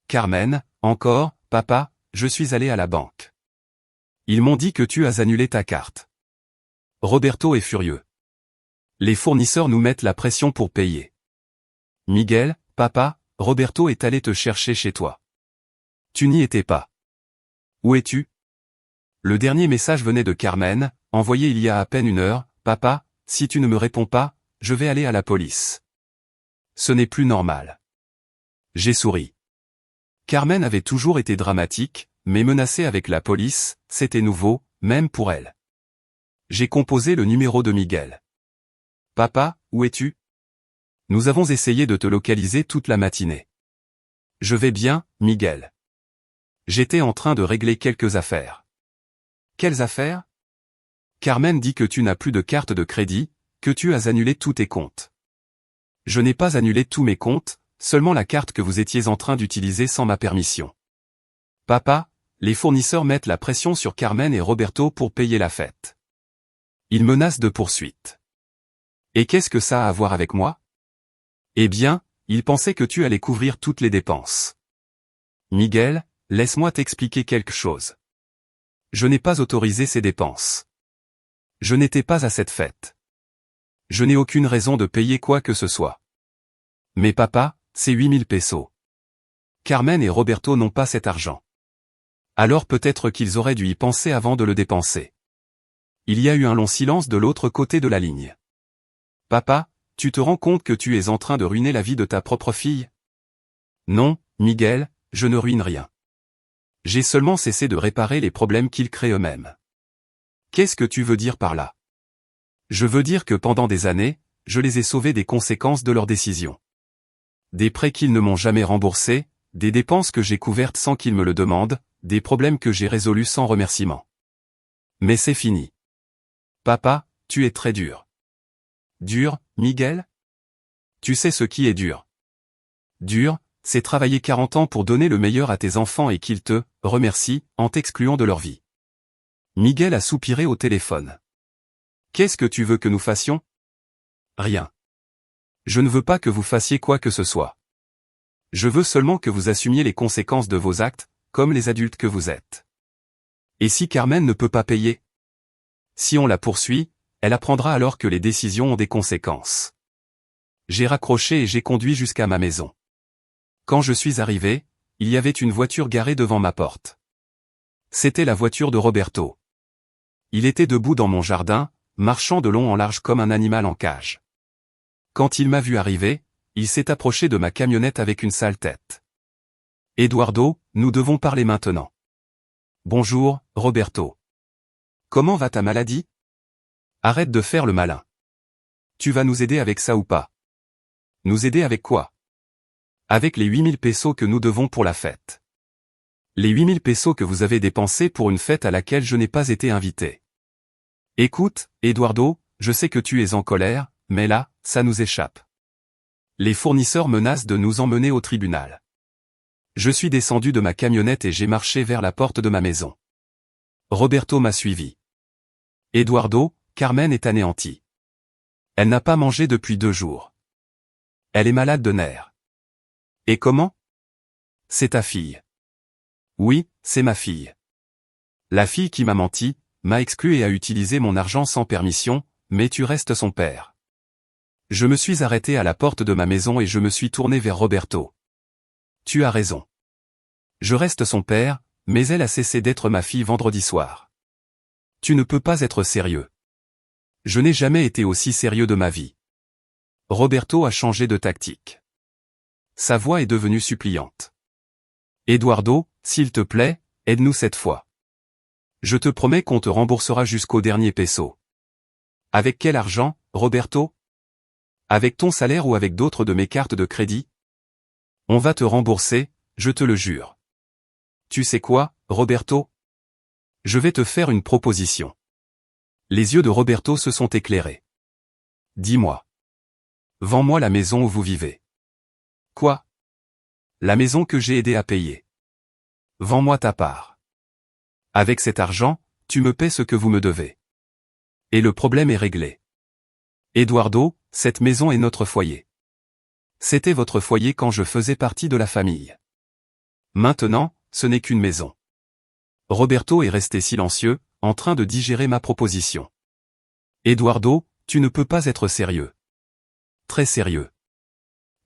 Carmen, encore, papa, je suis allé à la banque. Ils m'ont dit que tu as annulé ta carte. Roberto est furieux. Les fournisseurs nous mettent la pression pour payer. Miguel, papa, Roberto est allé te chercher chez toi. Tu n'y étais pas. Où es-tu ? Le dernier message venait de Carmen, envoyé il y a à peine 1 heure, papa, si tu ne me réponds pas, je vais aller à la police. Ce n'est plus normal. J'ai souri. Carmen avait toujours été dramatique, mais menacée avec la police, c'était nouveau, même pour elle. J'ai composé le numéro de Miguel. Papa, où es-tu ? Nous avons essayé de te localiser toute la matinée. Je vais bien, Miguel. J'étais en train de régler quelques affaires. Quelles affaires ? Carmen dit que tu n'as plus de carte de crédit, que tu as annulé tous tes comptes. Je n'ai pas annulé tous mes comptes, seulement la carte que vous étiez en train d'utiliser sans ma permission. Papa, les fournisseurs mettent la pression sur Carmen et Roberto pour payer la fête. Ils menacent de poursuite. Et qu'est-ce que ça a à voir avec moi ? Eh bien, ils pensaient que tu allais couvrir toutes les dépenses. Miguel, laisse-moi t'expliquer quelque chose. Je n'ai pas autorisé ces dépenses. Je n'étais pas à cette fête. Je n'ai aucune raison de payer quoi que ce soit. Mais papa, c'est 8000 pesos. Carmen et Roberto n'ont pas cet argent. Alors peut-être qu'ils auraient dû y penser avant de le dépenser. Il y a eu un long silence de l'autre côté de la ligne. Papa, tu te rends compte que tu es en train de ruiner la vie de ta propre fille? Non, Miguel, je ne ruine rien. J'ai seulement cessé de réparer les problèmes qu'ils créent eux-mêmes. Qu'est-ce que tu veux dire par là? Je veux dire que pendant des années, je les ai sauvés des conséquences de leurs décisions. Des prêts qu'ils ne m'ont jamais remboursés, des dépenses que j'ai couvertes sans qu'ils me le demandent, des problèmes que j'ai résolus sans remerciement. Mais c'est fini. Papa, tu es très dur. Dur, Miguel? Tu sais ce qui est dur. Dur, c'est travailler 40 ans pour donner le meilleur à tes enfants et qu'ils te remercient en t'excluant de leur vie. Miguel a soupiré au téléphone. Qu'est-ce que tu veux que nous fassions? Rien. Je ne veux pas que vous fassiez quoi que ce soit. Je veux seulement que vous assumiez les conséquences de vos actes, comme les adultes que vous êtes. Et si Carmen ne peut pas payer? Si on la poursuit, elle apprendra alors que les décisions ont des conséquences. J'ai raccroché et j'ai conduit jusqu'à ma maison. Quand je suis arrivé, il y avait une voiture garée devant ma porte. C'était la voiture de Roberto. Il était debout dans mon jardin, marchant de long en large comme un animal en cage. Quand il m'a vu arriver, il s'est approché de ma camionnette avec une sale tête. Eduardo, nous devons parler maintenant. Bonjour, Roberto. Comment va ta maladie? Arrête de faire le malin. Tu vas nous aider avec ça ou pas? Nous aider avec quoi? Avec les 8000 pesos que nous devons pour la fête. Les 8000 pesos que vous avez dépensés pour une fête à laquelle je n'ai pas été invité. Écoute, Eduardo, je sais que tu es en colère, mais là, ça nous échappe. Les fournisseurs menacent de nous emmener au tribunal. Je suis descendu de ma camionnette et j'ai marché vers la porte de ma maison. Roberto m'a suivi. Eduardo, Carmen est anéantie. Elle n'a pas mangé depuis 2 jours. Elle est malade de nerfs. Et comment? C'est ta fille. Oui, c'est ma fille. La fille qui m'a menti, m'a exclu et a utilisé mon argent sans permission, mais tu restes son père. Je me suis arrêté à la porte de ma maison et je me suis tourné vers Roberto. Tu as raison. Je reste son père, mais elle a cessé d'être ma fille vendredi soir. Tu ne peux pas être sérieux. Je n'ai jamais été aussi sérieux de ma vie. Roberto a changé de tactique. Sa voix est devenue suppliante. Eduardo, s'il te plaît, aide-nous cette fois. Je te promets qu'on te remboursera jusqu'au dernier peso. Avec quel argent, Roberto? Avec ton salaire ou avec d'autres de mes cartes de crédit? On va te rembourser, je te le jure. Tu sais quoi, Roberto? Je vais te faire une proposition. Les yeux de Roberto se sont éclairés. Dis-moi. Vends-moi la maison où vous vivez. Quoi? La maison que j'ai aidé à payer. Vends-moi ta part. Avec cet argent, tu me paies ce que vous me devez. Et le problème est réglé. Eduardo, cette maison est notre foyer. C'était votre foyer quand je faisais partie de la famille. Maintenant, ce n'est qu'une maison. Roberto est resté silencieux, en train de digérer ma proposition. Eduardo, tu ne peux pas être sérieux. Très sérieux.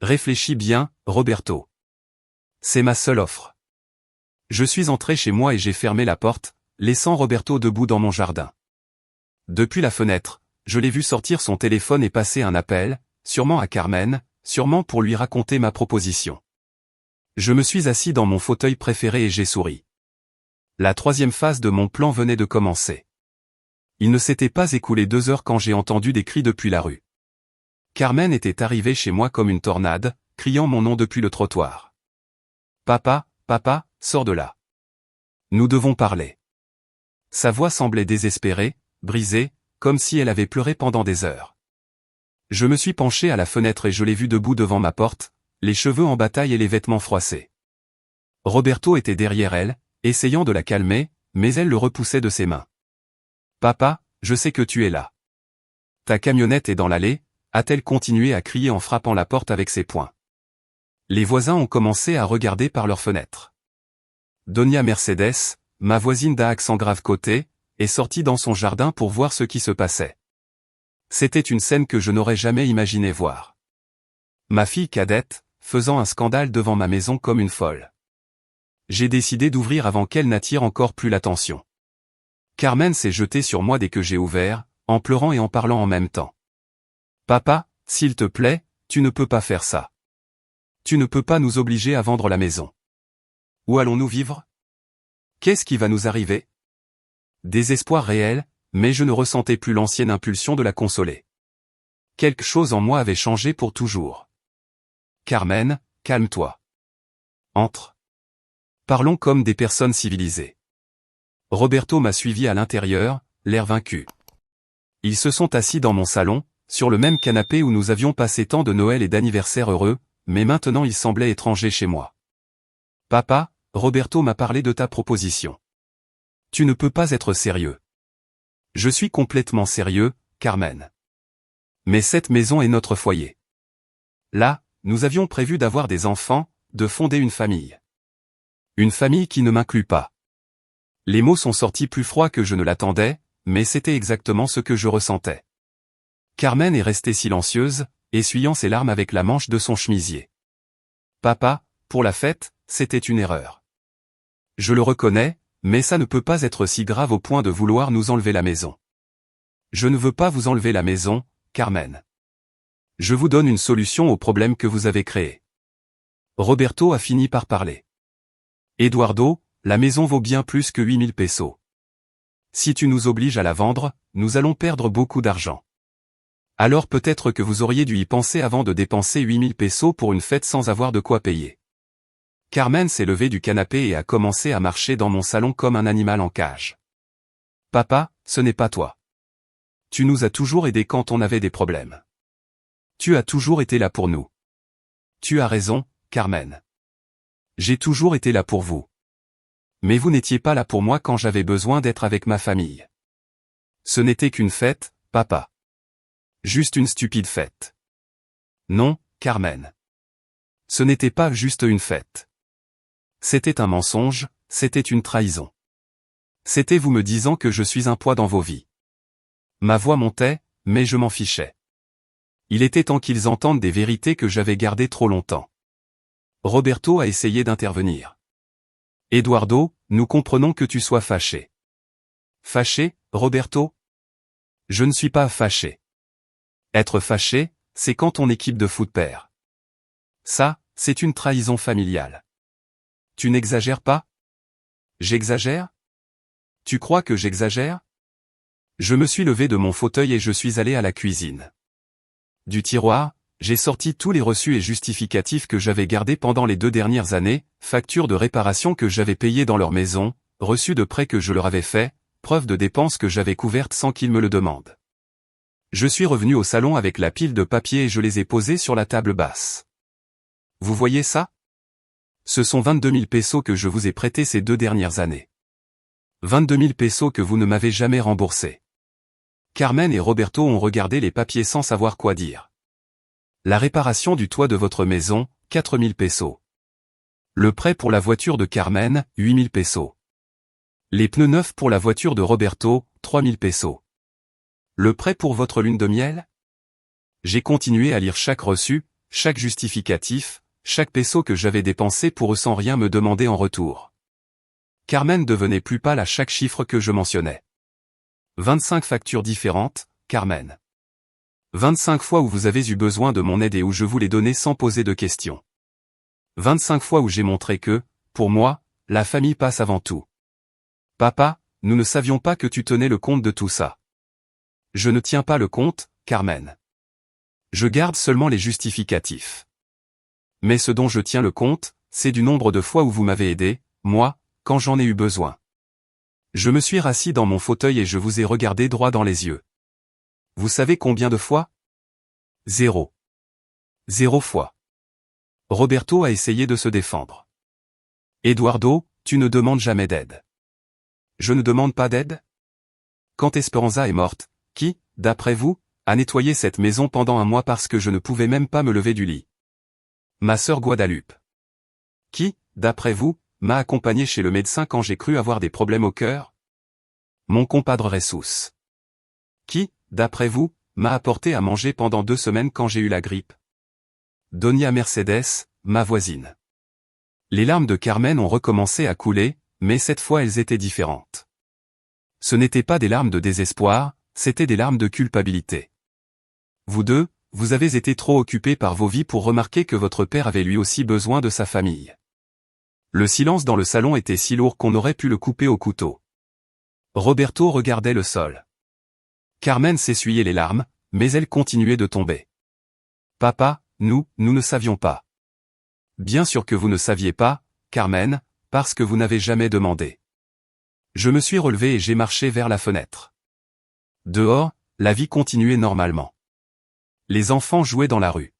Réfléchis bien, Roberto. C'est ma seule offre. Je suis entré chez moi et j'ai fermé la porte, laissant Roberto debout dans mon jardin. Depuis la fenêtre, je l'ai vu sortir son téléphone et passer un appel, sûrement à Carmen, sûrement pour lui raconter ma proposition. Je me suis assis dans mon fauteuil préféré et j'ai souri. La 3e phase de mon plan venait de commencer. Il ne s'était pas écoulé 2 heures quand j'ai entendu des cris depuis la rue. Carmen était arrivée chez moi comme une tornade, criant mon nom depuis le trottoir. Papa, papa, sors de là. Nous devons parler. Sa voix semblait désespérée, brisée, comme si elle avait pleuré pendant des heures. Je me suis penché à la fenêtre et je l'ai vue debout devant ma porte, les cheveux en bataille et les vêtements froissés. Roberto était derrière elle, essayant de la calmer, mais elle le repoussait de ses mains. Papa, je sais que tu es là. Ta camionnette est dans l'allée, a-t-elle continué à crier en frappant la porte avec ses poings. Les voisins ont commencé à regarder par leurs fenêtres. Doña Mercedes, ma voisine d'un accent grave côté, est sortie dans son jardin pour voir ce qui se passait. C'était une scène que je n'aurais jamais imaginé voir. Ma fille cadette, faisant un scandale devant ma maison comme une folle. J'ai décidé d'ouvrir avant qu'elle n'attire encore plus l'attention. Carmen s'est jetée sur moi dès que j'ai ouvert, en pleurant et en parlant en même temps. Papa, s'il te plaît, tu ne peux pas faire ça. Tu ne peux pas nous obliger à vendre la maison. Où allons-nous vivre? Qu'est-ce qui va nous arriver? Désespoir réel, mais je ne ressentais plus l'ancienne impulsion de la consoler. Quelque chose en moi avait changé pour toujours. Carmen, calme-toi. Entre. Parlons comme des personnes civilisées. Roberto m'a suivi à l'intérieur, l'air vaincu. Ils se sont assis dans mon salon, sur le même canapé où nous avions passé tant de Noël et d'anniversaires heureux, mais maintenant ils semblaient étrangers chez moi. Papa, Roberto m'a parlé de ta proposition. Tu ne peux pas être sérieux. Je suis complètement sérieux, Carmen. Mais cette maison est notre foyer. Là, nous avions prévu d'avoir des enfants, de fonder une famille. Une famille qui ne m'inclut pas. Les mots sont sortis plus froids que je ne l'attendais, mais c'était exactement ce que je ressentais. Carmen est restée silencieuse, essuyant ses larmes avec la manche de son chemisier. Papa, pour la fête, c'était une erreur. Je le reconnais, mais ça ne peut pas être si grave au point de vouloir nous enlever la maison. Je ne veux pas vous enlever la maison, Carmen. Je vous donne une solution au problème que vous avez créé. Roberto a fini par parler. Eduardo, la maison vaut bien plus que 8000 pesos. Si tu nous obliges à la vendre, nous allons perdre beaucoup d'argent. Alors peut-être que vous auriez dû y penser avant de dépenser 8000 pesos pour une fête sans avoir de quoi payer. Carmen s'est levée du canapé et a commencé à marcher dans mon salon comme un animal en cage. Papa, ce n'est pas toi. Tu nous as toujours aidés quand on avait des problèmes. Tu as toujours été là pour nous. Tu as raison, Carmen. J'ai toujours été là pour vous. Mais vous n'étiez pas là pour moi quand j'avais besoin d'être avec ma famille. Ce n'était qu'une fête, papa. Juste une stupide fête. Non, Carmen. Ce n'était pas juste une fête. C'était un mensonge, c'était une trahison. C'était vous me disant que je suis un poids dans vos vies. Ma voix montait, mais je m'en fichais. Il était temps qu'ils entendent des vérités que j'avais gardées trop longtemps. Roberto a essayé d'intervenir. Eduardo, nous comprenons que tu sois fâché. Fâché, Roberto? Je ne suis pas fâché. Être fâché, c'est quand ton équipe de foot perd. Ça, c'est une trahison familiale. Tu n'exagères pas? J'exagère? Tu crois que j'exagère? Je me suis levé de mon fauteuil et je suis allé à la cuisine. Du tiroir, j'ai sorti tous les reçus et justificatifs que j'avais gardés pendant les 2 dernières années, factures de réparation que j'avais payées dans leur maison, reçus de prêts que je leur avais faits, preuves de dépenses que j'avais couvertes sans qu'ils me le demandent. Je suis revenu au salon avec la pile de papier et je les ai posés sur la table basse. Vous voyez ça? Ce sont 22 000 pesos que je vous ai prêtés ces 2 dernières années. 22 000 pesos que vous ne m'avez jamais remboursés. Carmen et Roberto ont regardé les papiers sans savoir quoi dire. La réparation du toit de votre maison, 4 000 pesos. Le prêt pour la voiture de Carmen, 8 000 pesos. Les pneus neufs pour la voiture de Roberto, 3 000 pesos. Le prêt pour votre lune de miel? J'ai continué à lire chaque reçu, chaque justificatif, chaque peso que j'avais dépensé pour eux sans rien me demander en retour. Carmen devenait plus pâle à chaque chiffre que je mentionnais. 25 factures différentes, Carmen. 25 fois où vous avez eu besoin de mon aide et où je vous l'ai donnée sans poser de questions. 25 fois où j'ai montré que, pour moi, la famille passe avant tout. Papa, nous ne savions pas que tu tenais le compte de tout ça. Je ne tiens pas le compte, Carmen. Je garde seulement les justificatifs. Mais ce dont je tiens le compte, c'est du nombre de fois où vous m'avez aidé, moi, quand j'en ai eu besoin. Je me suis rassis dans mon fauteuil et je vous ai regardé droit dans les yeux. Vous savez combien de fois? 0. 0 fois. Roberto a essayé de se défendre. Eduardo, tu ne demandes jamais d'aide. Je ne demande pas d'aide? Quand Esperanza est morte, qui, d'après vous, a nettoyé cette maison pendant un mois parce que je ne pouvais même pas me lever du lit? Ma sœur Guadalupe. Qui, d'après vous, m'a accompagné chez le médecin quand j'ai cru avoir des problèmes au cœur? Mon compadre Jesus. Qui, d'après vous, m'a apporté à manger pendant 2 semaines quand j'ai eu la grippe? Doña Mercedes, ma voisine. Les larmes de Carmen ont recommencé à couler, mais cette fois elles étaient différentes. Ce n'étaient pas des larmes de désespoir, c'étaient des larmes de culpabilité. Vous deux, vous avez été trop occupés par vos vies pour remarquer que votre père avait lui aussi besoin de sa famille. Le silence dans le salon était si lourd qu'on aurait pu le couper au couteau. Roberto regardait le sol. Carmen s'essuyait les larmes, mais elle continuait de tomber. Papa, nous ne savions pas. Bien sûr que vous ne saviez pas, Carmen, parce que vous n'avez jamais demandé. Je me suis relevé et j'ai marché vers la fenêtre. Dehors, la vie continuait normalement. Les enfants jouaient dans la rue.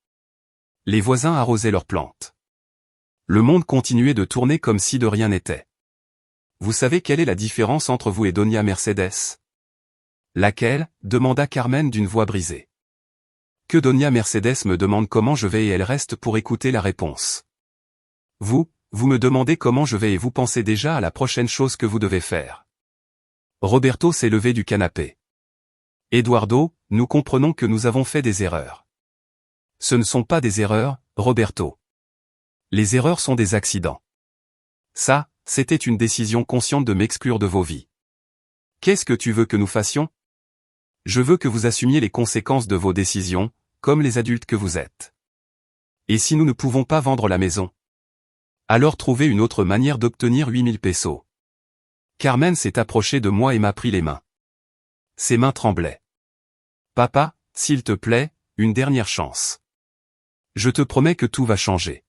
Les voisins arrosaient leurs plantes. Le monde continuait de tourner comme si de rien n'était. Vous savez quelle est la différence entre vous et Doña Mercedes? Laquelle? Demanda Carmen d'une voix brisée. Que Doña Mercedes me demande comment je vais et elle reste pour écouter la réponse. Vous me demandez comment je vais et vous pensez déjà à la prochaine chose que vous devez faire. Roberto s'est levé du canapé. Eduardo, nous comprenons que nous avons fait des erreurs. Ce ne sont pas des erreurs, Roberto. Les erreurs sont des accidents. Ça, c'était une décision consciente de m'exclure de vos vies. Qu'est-ce que tu veux que nous fassions? Je veux que vous assumiez les conséquences de vos décisions, comme les adultes que vous êtes. Et si nous ne pouvons pas vendre la maison? Alors trouvez une autre manière d'obtenir 8000 pesos. Carmen s'est approchée de moi et m'a pris les mains. Ses mains tremblaient. Papa, s'il te plaît, une dernière chance. Je te promets que tout va changer.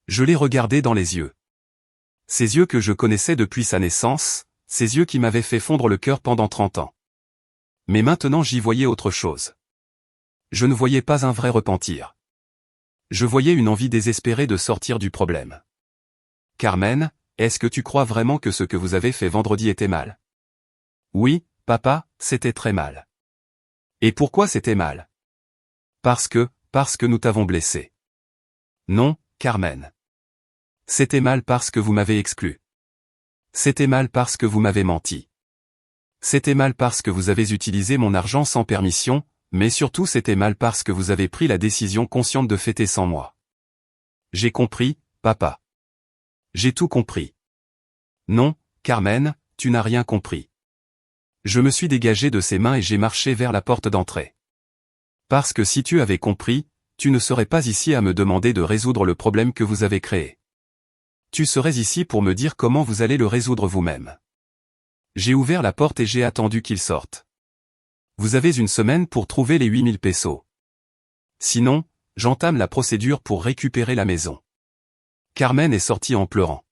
Je l'ai regardé dans les yeux. Ces yeux que je connaissais depuis sa naissance, ces yeux qui m'avaient fait fondre le cœur pendant 30 ans. Mais maintenant j'y voyais autre chose. Je ne voyais pas un vrai repentir. Je voyais une envie désespérée de sortir du problème. Carmen, est-ce que tu crois vraiment que ce que vous avez fait vendredi était mal? Oui, papa, c'était très mal. Et pourquoi c'était mal? Parce que nous t'avons blessé. Non, Carmen. C'était mal parce que vous m'avez exclu. C'était mal parce que vous m'avez menti. C'était mal parce que vous avez utilisé mon argent sans permission, mais surtout c'était mal parce que vous avez pris la décision consciente de fêter sans moi. J'ai compris, papa. J'ai tout compris. Non, Carmen, tu n'as rien compris. Je me suis dégagé de ses mains et j'ai marché vers la porte d'entrée. Parce que si tu avais compris, tu ne serais pas ici à me demander de résoudre le problème que vous avez créé. Tu serais ici pour me dire comment vous allez le résoudre vous-même. J'ai ouvert la porte et j'ai attendu qu'il sorte. Vous avez une semaine pour trouver les 8000 pesos. Sinon, j'entame la procédure pour récupérer la maison. Carmen est sortie en pleurant.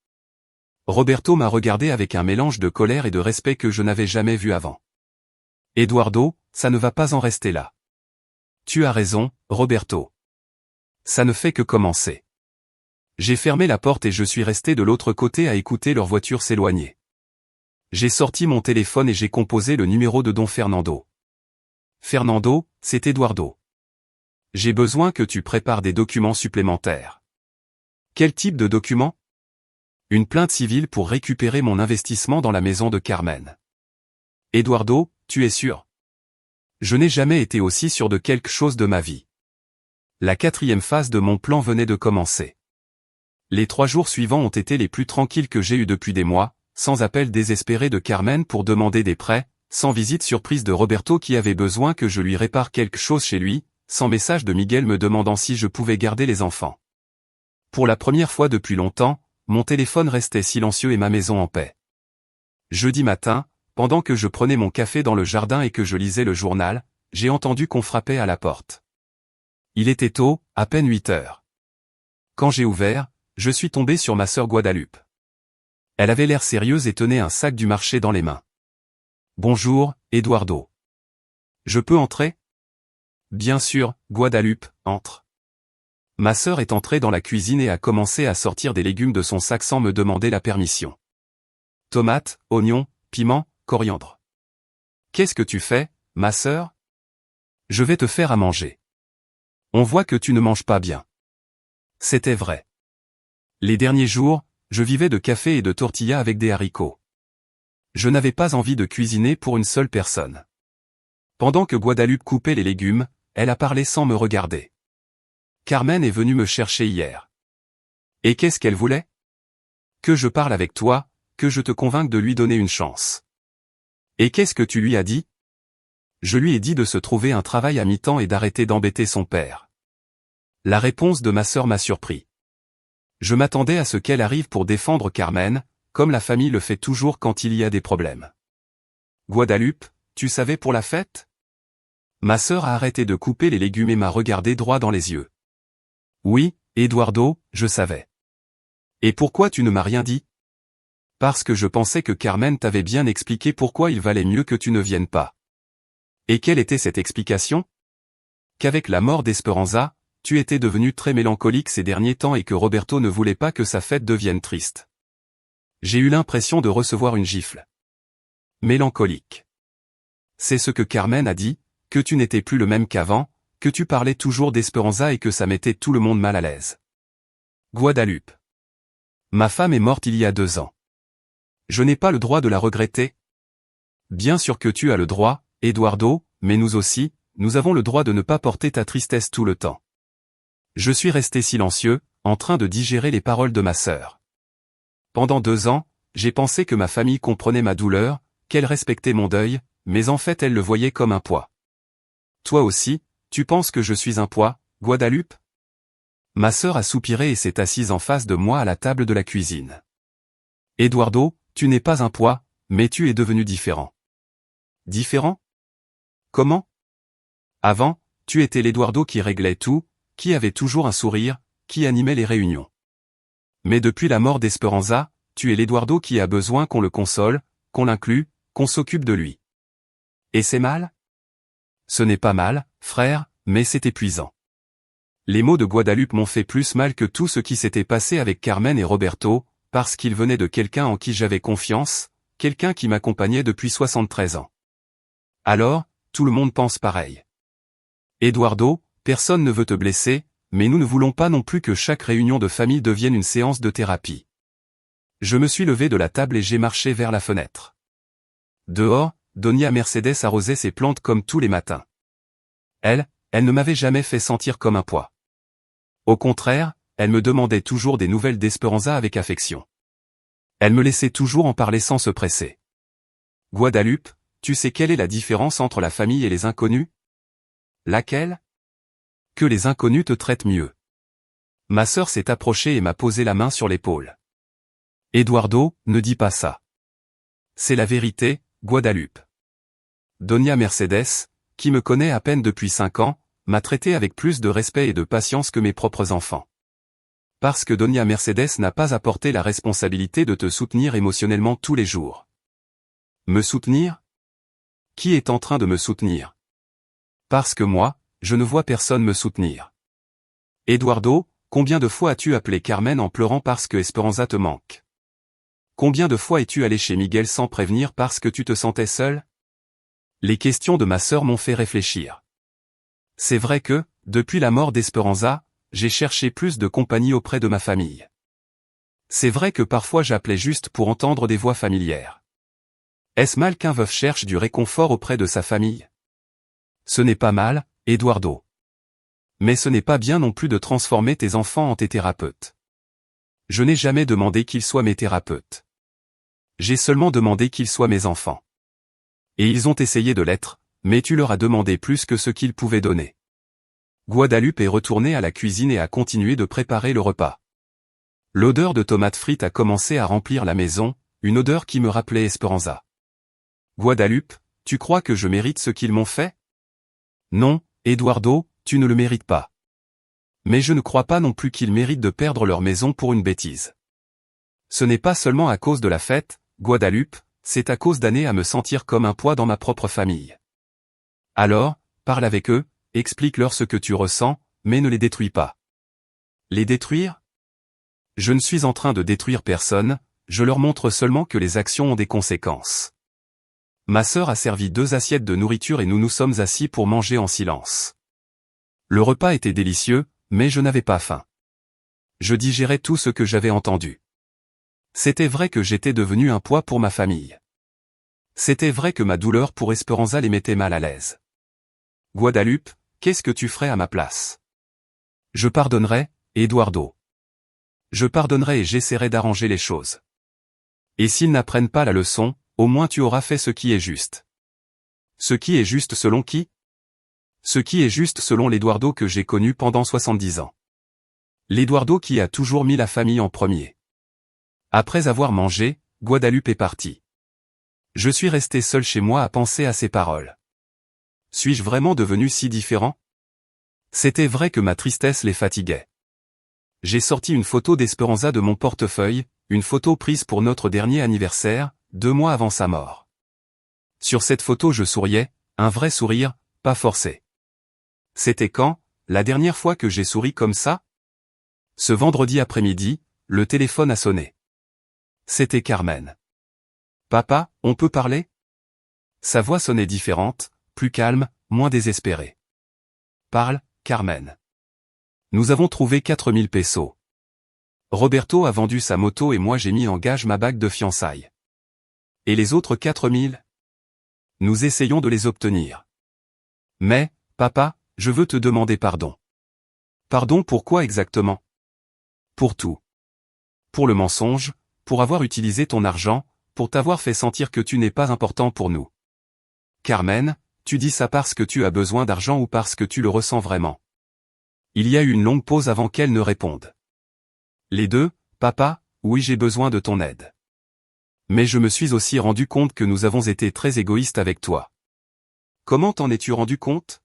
Roberto m'a regardé avec un mélange de colère et de respect que je n'avais jamais vu avant. Eduardo, ça ne va pas en rester là. Tu as raison, Roberto. Ça ne fait que commencer. J'ai fermé la porte et je suis resté de l'autre côté à écouter leur voiture s'éloigner. J'ai sorti mon téléphone et j'ai composé le numéro de Don Fernando. Fernando, c'est Eduardo. J'ai besoin que tu prépares des documents supplémentaires. Quel type de documents? Une plainte civile pour récupérer mon investissement dans la maison de Carmen. Eduardo, tu es sûr? Je n'ai jamais été aussi sûr de quelque chose de ma vie. La 4e phase de mon plan venait de commencer. Les 3 jours suivants ont été les plus tranquilles que j'ai eus depuis des mois, sans appel désespéré de Carmen pour demander des prêts, sans visite surprise de Roberto qui avait besoin que je lui répare quelque chose chez lui, sans message de Miguel me demandant si je pouvais garder les enfants. Pour la première fois depuis longtemps, mon téléphone restait silencieux et ma maison en paix. Jeudi matin, pendant que je prenais mon café dans le jardin et que je lisais le journal, j'ai entendu qu'on frappait à la porte. Il était tôt, à peine 8 heures. Quand j'ai ouvert, je suis tombé sur ma sœur Guadalupe. Elle avait l'air sérieuse et tenait un sac du marché dans les mains. Bonjour, Eduardo. Je peux entrer? Bien sûr, Guadalupe, entre. Ma sœur est entrée dans la cuisine et a commencé à sortir des légumes de son sac sans me demander la permission. Tomates, oignons, piments, coriandre. Qu'est-ce que tu fais, ma sœur? Je vais te faire à manger. On voit que tu ne manges pas bien. C'était vrai. Les derniers jours, je vivais de café et de tortillas avec des haricots. Je n'avais pas envie de cuisiner pour une seule personne. Pendant que Guadalupe coupait les légumes, elle a parlé sans me regarder. Carmen est venue me chercher hier. Et qu'est-ce qu'elle voulait? Que je parle avec toi, que je te convainque de lui donner une chance. Et qu'est-ce que tu lui as dit? Je lui ai dit de se trouver un travail à mi-temps et d'arrêter d'embêter son père. La réponse de ma sœur m'a surpris. Je m'attendais à ce qu'elle arrive pour défendre Carmen, comme la famille le fait toujours quand il y a des problèmes. Guadalupe, tu savais pour la fête? Ma sœur a arrêté de couper les légumes et m'a regardé droit dans les yeux. Oui, Eduardo, je savais. Et pourquoi tu ne m'as rien dit? Parce que je pensais que Carmen t'avait bien expliqué pourquoi il valait mieux que tu ne viennes pas. Et quelle était cette explication? Qu'avec la mort d'Esperanza, tu étais devenu très mélancolique ces derniers temps et que Roberto ne voulait pas que sa fête devienne triste. J'ai eu l'impression de recevoir une gifle. Mélancolique. C'est ce que Carmen a dit, que tu n'étais plus le même qu'avant, que tu parlais toujours d'Esperanza et que ça mettait tout le monde mal à l'aise. Guadalupe. Ma femme est morte il y a 2 ans. Je n'ai pas le droit de la regretter. Bien sûr que tu as le droit, Eduardo, mais nous aussi, nous avons le droit de ne pas porter ta tristesse tout le temps. Je suis resté silencieux, en train de digérer les paroles de ma sœur. Pendant 2 ans, j'ai pensé que ma famille comprenait ma douleur, qu'elle respectait mon deuil, mais en fait elle le voyait comme un poids. Toi aussi, tu penses que je suis un poids, Guadalupe? Ma sœur a soupiré et s'est assise en face de moi à la table de la cuisine. Eduardo, tu n'es pas un poids, mais tu es devenu différent. Différent? Comment? Avant, tu étais l'Eduardo qui réglait tout, qui avait toujours un sourire, qui animait les réunions. Mais depuis la mort d'Esperanza, tu es l'Eduardo qui a besoin qu'on le console, qu'on l'inclue, qu'on s'occupe de lui. Et c'est mal? Ce n'est pas mal, frère, mais c'est épuisant. Les mots de Guadalupe m'ont fait plus mal que tout ce qui s'était passé avec Carmen et Roberto, parce qu'ils venaient de quelqu'un en qui j'avais confiance, quelqu'un qui m'accompagnait depuis 73 ans. Alors, tout le monde pense pareil. Eduardo, personne ne veut te blesser, mais nous ne voulons pas non plus que chaque réunion de famille devienne une séance de thérapie. Je me suis levé de la table et j'ai marché vers la fenêtre. Dehors, Doña Mercedes arrosait ses plantes comme tous les matins. Elle ne m'avait jamais fait sentir comme un poids. Au contraire, elle me demandait toujours des nouvelles d'Esperanza avec affection. Elle me laissait toujours en parler sans se presser. Guadalupe, tu sais quelle est la différence entre la famille et les inconnus? Laquelle? Que les inconnus te traitent mieux. Ma sœur s'est approchée et m'a posé la main sur l'épaule. Eduardo, ne dis pas ça. C'est la vérité, Guadalupe. Doña Mercedes, qui me connaît à peine depuis 5 ans, m'a traité avec plus de respect et de patience que mes propres enfants. Parce que Doña Mercedes n'a pas apporté la responsabilité de te soutenir émotionnellement tous les jours. Me soutenir? Qui est en train de me soutenir? Parce que moi, je ne vois personne me soutenir. Eduardo, combien de fois as-tu appelé Carmen en pleurant parce que Esperanza te manque? Combien de fois es-tu allé chez Miguel sans prévenir parce que tu te sentais seul? Les questions de ma sœur m'ont fait réfléchir. C'est vrai que, depuis la mort d'Esperanza, j'ai cherché plus de compagnie auprès de ma famille. C'est vrai que parfois j'appelais juste pour entendre des voix familières. Est-ce mal qu'un veuf cherche du réconfort auprès de sa famille? Ce n'est pas mal, Eduardo. Mais ce n'est pas bien non plus de transformer tes enfants en tes thérapeutes. Je n'ai jamais demandé qu'ils soient mes thérapeutes. J'ai seulement demandé qu'ils soient mes enfants. Et ils ont essayé de l'être, mais tu leur as demandé plus que ce qu'ils pouvaient donner. Guadalupe est retournée à la cuisine et a continué de préparer le repas. L'odeur de tomates frites a commencé à remplir la maison, une odeur qui me rappelait Esperanza. Guadalupe, tu crois que je mérite ce qu'ils m'ont fait? Non, Eduardo, tu ne le mérites pas. Mais je ne crois pas non plus qu'ils méritent de perdre leur maison pour une bêtise. Ce n'est pas seulement à cause de la fête, Guadalupe, c'est à cause d'années à me sentir comme un poids dans ma propre famille. Alors, parle avec eux, explique-leur ce que tu ressens, mais ne les détruis pas. Les détruire? Je ne suis en train de détruire personne, je leur montre seulement que les actions ont des conséquences. Ma sœur a servi 2 assiettes de nourriture et nous nous sommes assis pour manger en silence. Le repas était délicieux, mais je n'avais pas faim. Je digérais tout ce que j'avais entendu. C'était vrai que j'étais devenu un poids pour ma famille. C'était vrai que ma douleur pour Esperanza les mettait mal à l'aise. Guadalupe, qu'est-ce que tu ferais à ma place? Je pardonnerais, Eduardo. Je pardonnerai et j'essaierai d'arranger les choses. Et s'ils n'apprennent pas la leçon, au moins tu auras fait ce qui est juste. Ce qui est juste selon qui? Ce qui est juste selon l'Eduardo que j'ai connu pendant 70 ans. L'Eduardo qui a toujours mis la famille en premier. Après avoir mangé, Guadalupe est partie. Je suis resté seul chez moi à penser à ces paroles. Suis-je vraiment devenu si différent? C'était vrai que ma tristesse les fatiguait. J'ai sorti une photo d'Esperanza de mon portefeuille, une photo prise pour notre dernier anniversaire, 2 mois avant sa mort. Sur cette photo je souriais, un vrai sourire, pas forcé. C'était quand, la dernière fois que j'ai souri comme ça? Ce vendredi après-midi, le téléphone a sonné. C'était Carmen. Papa, on peut parler? Sa voix sonnait différente, plus calme, moins désespérée. Parle, Carmen. Nous avons trouvé 4000 pesos. Roberto a vendu sa moto et moi j'ai mis en gage ma bague de fiançailles. Et les autres 4000? Nous essayons de les obtenir. Mais, papa, je veux te demander pardon. Pardon pour quoi exactement? Pour tout. Pour le mensonge, pour avoir utilisé ton argent, pour t'avoir fait sentir que tu n'es pas important pour nous. Carmen, tu dis ça parce que tu as besoin d'argent ou parce que tu le ressens vraiment? Il y a eu une longue pause avant qu'elle ne réponde. Les deux, papa, oui j'ai besoin de ton aide. Mais je me suis aussi rendu compte que nous avons été très égoïstes avec toi. Comment t'en es-tu rendu compte?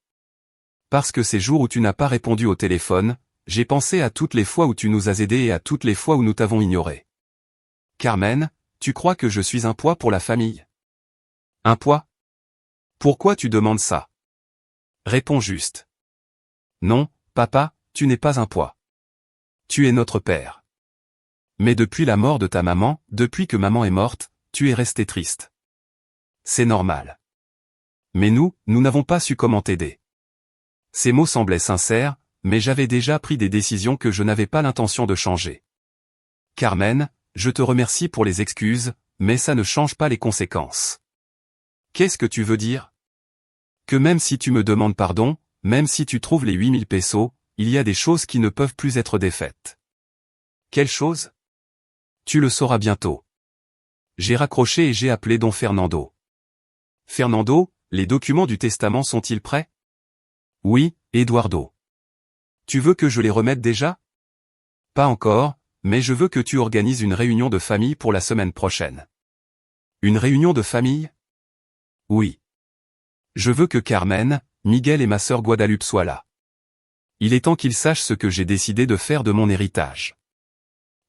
Parce que ces jours où tu n'as pas répondu au téléphone, j'ai pensé à toutes les fois où tu nous as aidés et à toutes les fois où nous t'avons ignoré. Carmen, tu crois que je suis un poids pour la famille? Un poids? Pourquoi tu demandes ça? Réponds juste. Non, papa, tu n'es pas un poids. Tu es notre père. Mais depuis la mort de ta maman, depuis que maman est morte, tu es resté triste. C'est normal. Mais nous n'avons pas su comment t'aider. Ces mots semblaient sincères, mais j'avais déjà pris des décisions que je n'avais pas l'intention de changer. Carmen, je te remercie pour les excuses, mais ça ne change pas les conséquences. Qu'est-ce que tu veux dire? Que même si tu me demandes pardon, même si tu trouves les 8000 pesos, il y a des choses qui ne peuvent plus être défaites. Quelles choses? Tu le sauras bientôt. J'ai raccroché et j'ai appelé Don Fernando. Fernando, les documents du testament sont-ils prêts? Oui, Eduardo. Tu veux que je les remette déjà? Pas encore, mais je veux que tu organises une réunion de famille pour la semaine prochaine. Une réunion de famille? Oui. Je veux que Carmen, Miguel et ma sœur Guadalupe soient là. Il est temps qu'ils sachent ce que j'ai décidé de faire de mon héritage.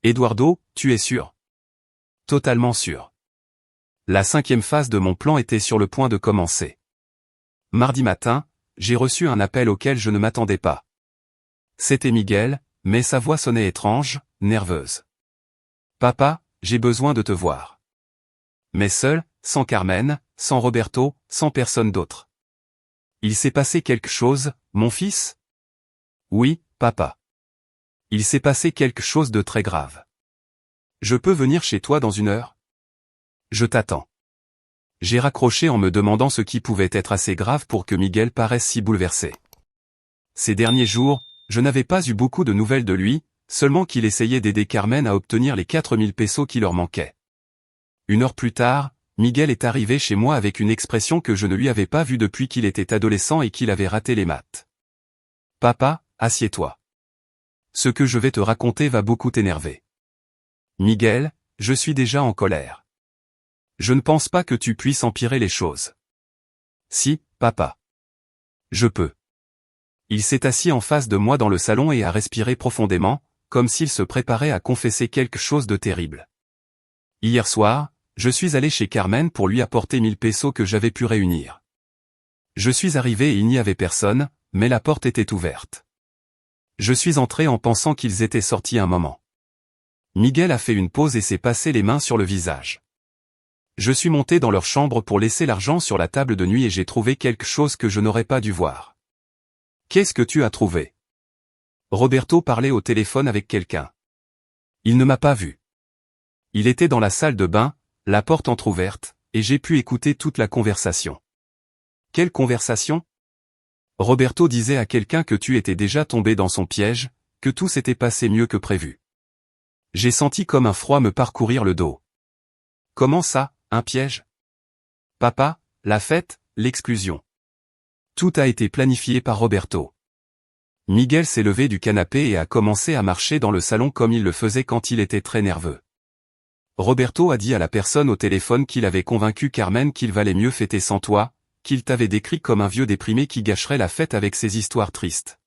Eduardo, tu es sûr? Totalement sûr. La 5e phase de mon plan était sur le point de commencer. Mardi matin, j'ai reçu un appel auquel je ne m'attendais pas. C'était Miguel, mais sa voix sonnait étrange, nerveuse. Papa, j'ai besoin de te voir. Mais seul, sans Carmen, sans Roberto, sans personne d'autre. Il s'est passé quelque chose, mon fils? Oui, papa. Il s'est passé quelque chose de très grave. Je peux venir chez toi dans 1 heure? Je t'attends. J'ai raccroché en me demandant ce qui pouvait être assez grave pour que Miguel paraisse si bouleversé. Ces derniers jours, je n'avais pas eu beaucoup de nouvelles de lui, seulement qu'il essayait d'aider Carmen à obtenir les 4000 pesos qui leur manquaient. 1 heure plus tard, Miguel est arrivé chez moi avec une expression que je ne lui avais pas vue depuis qu'il était adolescent et qu'il avait raté les maths. Papa, assieds-toi. Ce que je vais te raconter va beaucoup t'énerver. Miguel, je suis déjà en colère. Je ne pense pas que tu puisses empirer les choses. Si, papa. Je peux. Il s'est assis en face de moi dans le salon et a respiré profondément, comme s'il se préparait à confesser quelque chose de terrible. Hier soir, je suis allé chez Carmen pour lui apporter 1000 pesos que j'avais pu réunir. Je suis arrivé et il n'y avait personne, mais la porte était ouverte. Je suis entré en pensant qu'ils étaient sortis un moment. Miguel a fait une pause et s'est passé les mains sur le visage. Je suis monté dans leur chambre pour laisser l'argent sur la table de nuit et j'ai trouvé quelque chose que je n'aurais pas dû voir. Qu'est-ce que tu as trouvé? Roberto parlait au téléphone avec quelqu'un. Il ne m'a pas vu. Il était dans la salle de bain, la porte entr'ouverte, et j'ai pu écouter toute la conversation. Quelle conversation? Roberto disait à quelqu'un que tu étais déjà tombé dans son piège, que tout s'était passé mieux que prévu. J'ai senti comme un froid me parcourir le dos. Comment ça, un piège? Papa, la fête, l'exclusion. Tout a été planifié par Roberto. Miguel s'est levé du canapé et a commencé à marcher dans le salon comme il le faisait quand il était très nerveux. Roberto a dit à la personne au téléphone qu'il avait convaincu Carmen qu'il valait mieux fêter sans toi, qu'il t'avait décrit comme un vieux déprimé qui gâcherait la fête avec ses histoires tristes.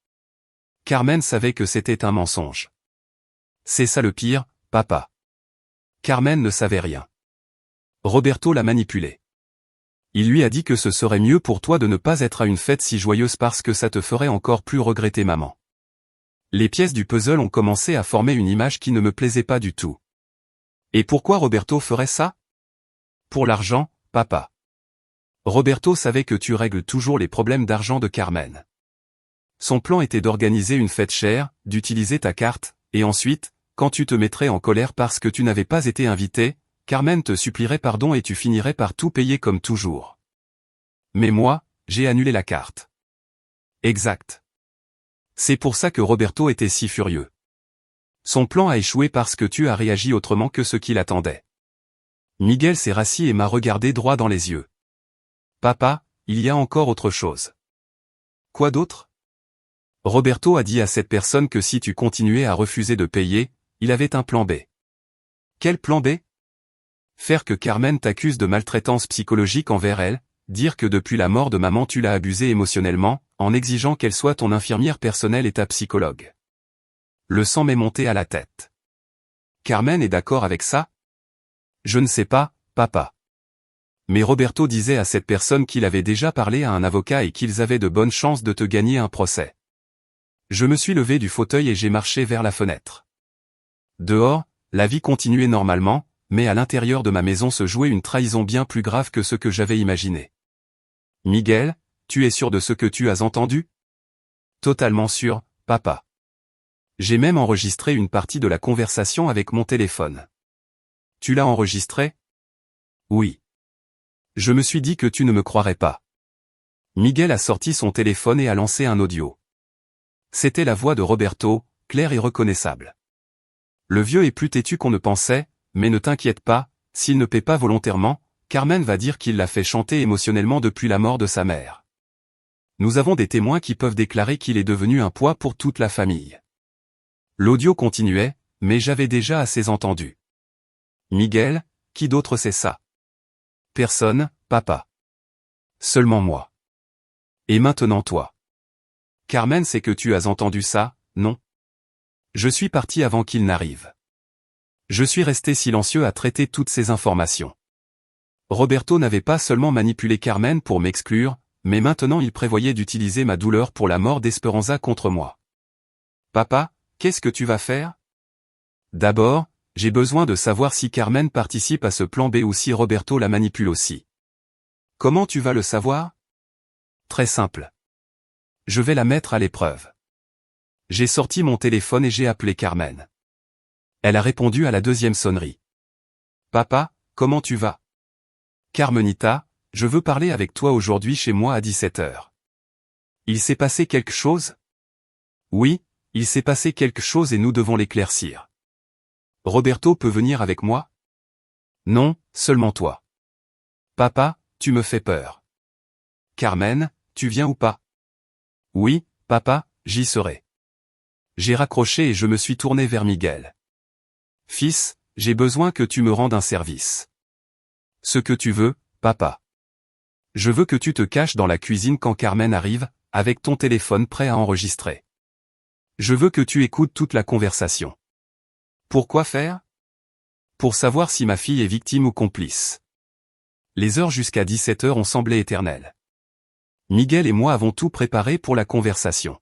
Carmen savait que c'était un mensonge. C'est ça le pire, papa. Carmen ne savait rien. Roberto l'a manipulé. Il lui a dit que ce serait mieux pour toi de ne pas être à une fête si joyeuse parce que ça te ferait encore plus regretter maman. Les pièces du puzzle ont commencé à former une image qui ne me plaisait pas du tout. Et pourquoi Roberto ferait ça? Pour l'argent, papa. Roberto savait que tu règles toujours les problèmes d'argent de Carmen. Son plan était d'organiser une fête chère, d'utiliser ta carte, et ensuite, quand tu te mettrais en colère parce que tu n'avais pas été invité, Carmen te supplierait pardon et tu finirais par tout payer comme toujours. Mais moi, j'ai annulé la carte. Exact. C'est pour ça que Roberto était si furieux. Son plan a échoué parce que tu as réagi autrement que ce qu'il attendait. Miguel s'est rassis et m'a regardé droit dans les yeux. Papa, il y a encore autre chose. Quoi d'autre? Roberto a dit à cette personne que si tu continuais à refuser de payer, il avait un plan B. Quel plan B? Faire que Carmen t'accuse de maltraitance psychologique envers elle, dire que depuis la mort de maman tu l'as abusée émotionnellement, en exigeant qu'elle soit ton infirmière personnelle et ta psychologue. Le sang m'est monté à la tête. Carmen est d'accord avec ça? Je ne sais pas, papa. Mais Roberto disait à cette personne qu'il avait déjà parlé à un avocat et qu'ils avaient de bonnes chances de te gagner un procès. Je me suis levé du fauteuil et j'ai marché vers la fenêtre. Dehors, la vie continuait normalement, mais à l'intérieur de ma maison se jouait une trahison bien plus grave que ce que j'avais imaginé. Miguel, tu es sûr de ce que tu as entendu? Totalement sûr, papa. J'ai même enregistré une partie de la conversation avec mon téléphone. Tu l'as enregistré? Oui. Je me suis dit que tu ne me croirais pas. Miguel a sorti son téléphone et a lancé un audio. C'était la voix de Roberto, claire et reconnaissable. Le vieux est plus têtu qu'on ne pensait, mais ne t'inquiète pas, s'il ne paie pas volontairement, Carmen va dire qu'il l'a fait chanter émotionnellement depuis la mort de sa mère. Nous avons des témoins qui peuvent déclarer qu'il est devenu un poids pour toute la famille. L'audio continuait, mais j'avais déjà assez entendu. Miguel, qui d'autre sait ça? Personne, papa. Seulement moi. Et maintenant toi. Carmen sait que tu as entendu ça, non? Je suis parti avant qu'il n'arrive. Je suis resté silencieux à traiter toutes ces informations. Roberto n'avait pas seulement manipulé Carmen pour m'exclure, mais maintenant il prévoyait d'utiliser ma douleur pour la mort d'Esperanza contre moi. Papa, qu'est-ce que tu vas faire? D'abord, j'ai besoin de savoir si Carmen participe à ce plan B ou si Roberto la manipule aussi. Comment tu vas le savoir? Très simple. Je vais la mettre à l'épreuve. J'ai sorti mon téléphone et j'ai appelé Carmen. Elle a répondu à la deuxième sonnerie. Papa, comment tu vas? Carmenita, je veux parler avec toi aujourd'hui chez moi à 17h. Il s'est passé quelque chose? Oui, il s'est passé quelque chose et nous devons l'éclaircir. Roberto peut venir avec moi? Non, seulement toi. Papa, tu me fais peur. Carmen, tu viens ou pas? Oui, papa, j'y serai. J'ai raccroché et je me suis tourné vers Miguel. Fils, j'ai besoin que tu me rendes un service. Ce que tu veux, papa. Je veux que tu te caches dans la cuisine quand Carmen arrive, avec ton téléphone prêt à enregistrer. Je veux que tu écoutes toute la conversation. Pourquoi faire? Pour savoir si ma fille est victime ou complice. Les heures jusqu'à 17h ont semblé éternelles. Miguel et moi avons tout préparé pour la conversation.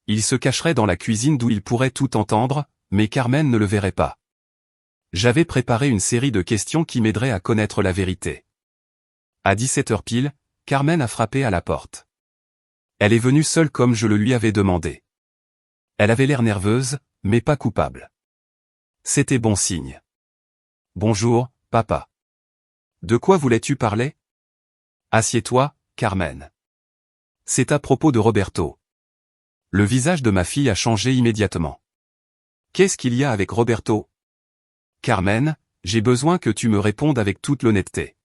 Il se cacherait dans la cuisine d'où il pourrait tout entendre, mais Carmen ne le verrait pas. J'avais préparé une série de questions qui m'aideraient à connaître la vérité. À 17h pile, Carmen a frappé à la porte. Elle est venue seule comme je le lui avais demandé. Elle avait l'air nerveuse, mais pas coupable. C'était bon signe. Bonjour, papa. De quoi voulais-tu parler? Assieds-toi, Carmen. C'est à propos de Roberto. Le visage de ma fille a changé immédiatement. Qu'est-ce qu'il y a avec Roberto? Carmen, j'ai besoin que tu me répondes avec toute l'honnêteté.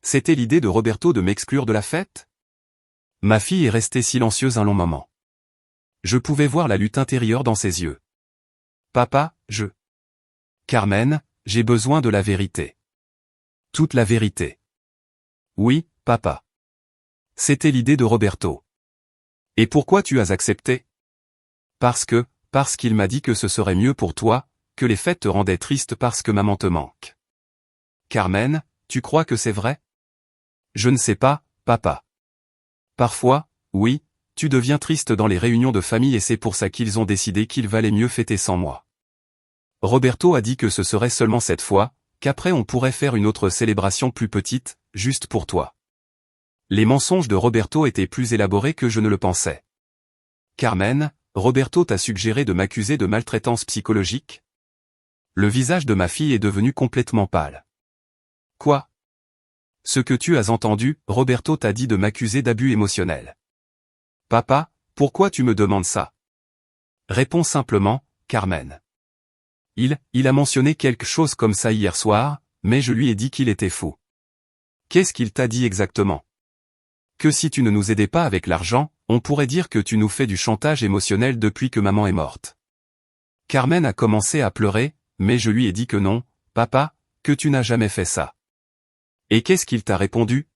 C'était l'idée de Roberto de m'exclure de la fête? Ma fille est restée silencieuse un long moment. Je pouvais voir la lutte intérieure dans ses yeux. Papa, Carmen, j'ai besoin de la vérité. Toute la vérité. Oui, papa. C'était l'idée de Roberto. Et pourquoi tu as accepté? Parce qu'il m'a dit que ce serait mieux pour toi, que les fêtes te rendaient triste parce que maman te manque. Carmen, tu crois que c'est vrai? Je ne sais pas, papa. Parfois, oui, tu deviens triste dans les réunions de famille et c'est pour ça qu'ils ont décidé qu'il valait mieux fêter sans moi. Roberto a dit que ce serait seulement cette fois, qu'après on pourrait faire une autre célébration plus petite, juste pour toi. Les mensonges de Roberto étaient plus élaborés que je ne le pensais. Carmen, Roberto t'a suggéré de m'accuser de maltraitance psychologique? Le visage de ma fille est devenu complètement pâle. Quoi? Ce que tu as entendu, Roberto t'a dit de m'accuser d'abus émotionnel. Papa, pourquoi tu me demandes ça? Réponds simplement, Carmen. Il a mentionné quelque chose comme ça hier soir, mais je lui ai dit qu'il était fou. Qu'est-ce qu'il t'a dit exactement? Que si tu ne nous aidais pas avec l'argent, on pourrait dire que tu nous fais du chantage émotionnel depuis que maman est morte. Carmen a commencé à pleurer, mais je lui ai dit que non, papa, que tu n'as jamais fait ça. Et qu'est-ce qu'il t'a répondu?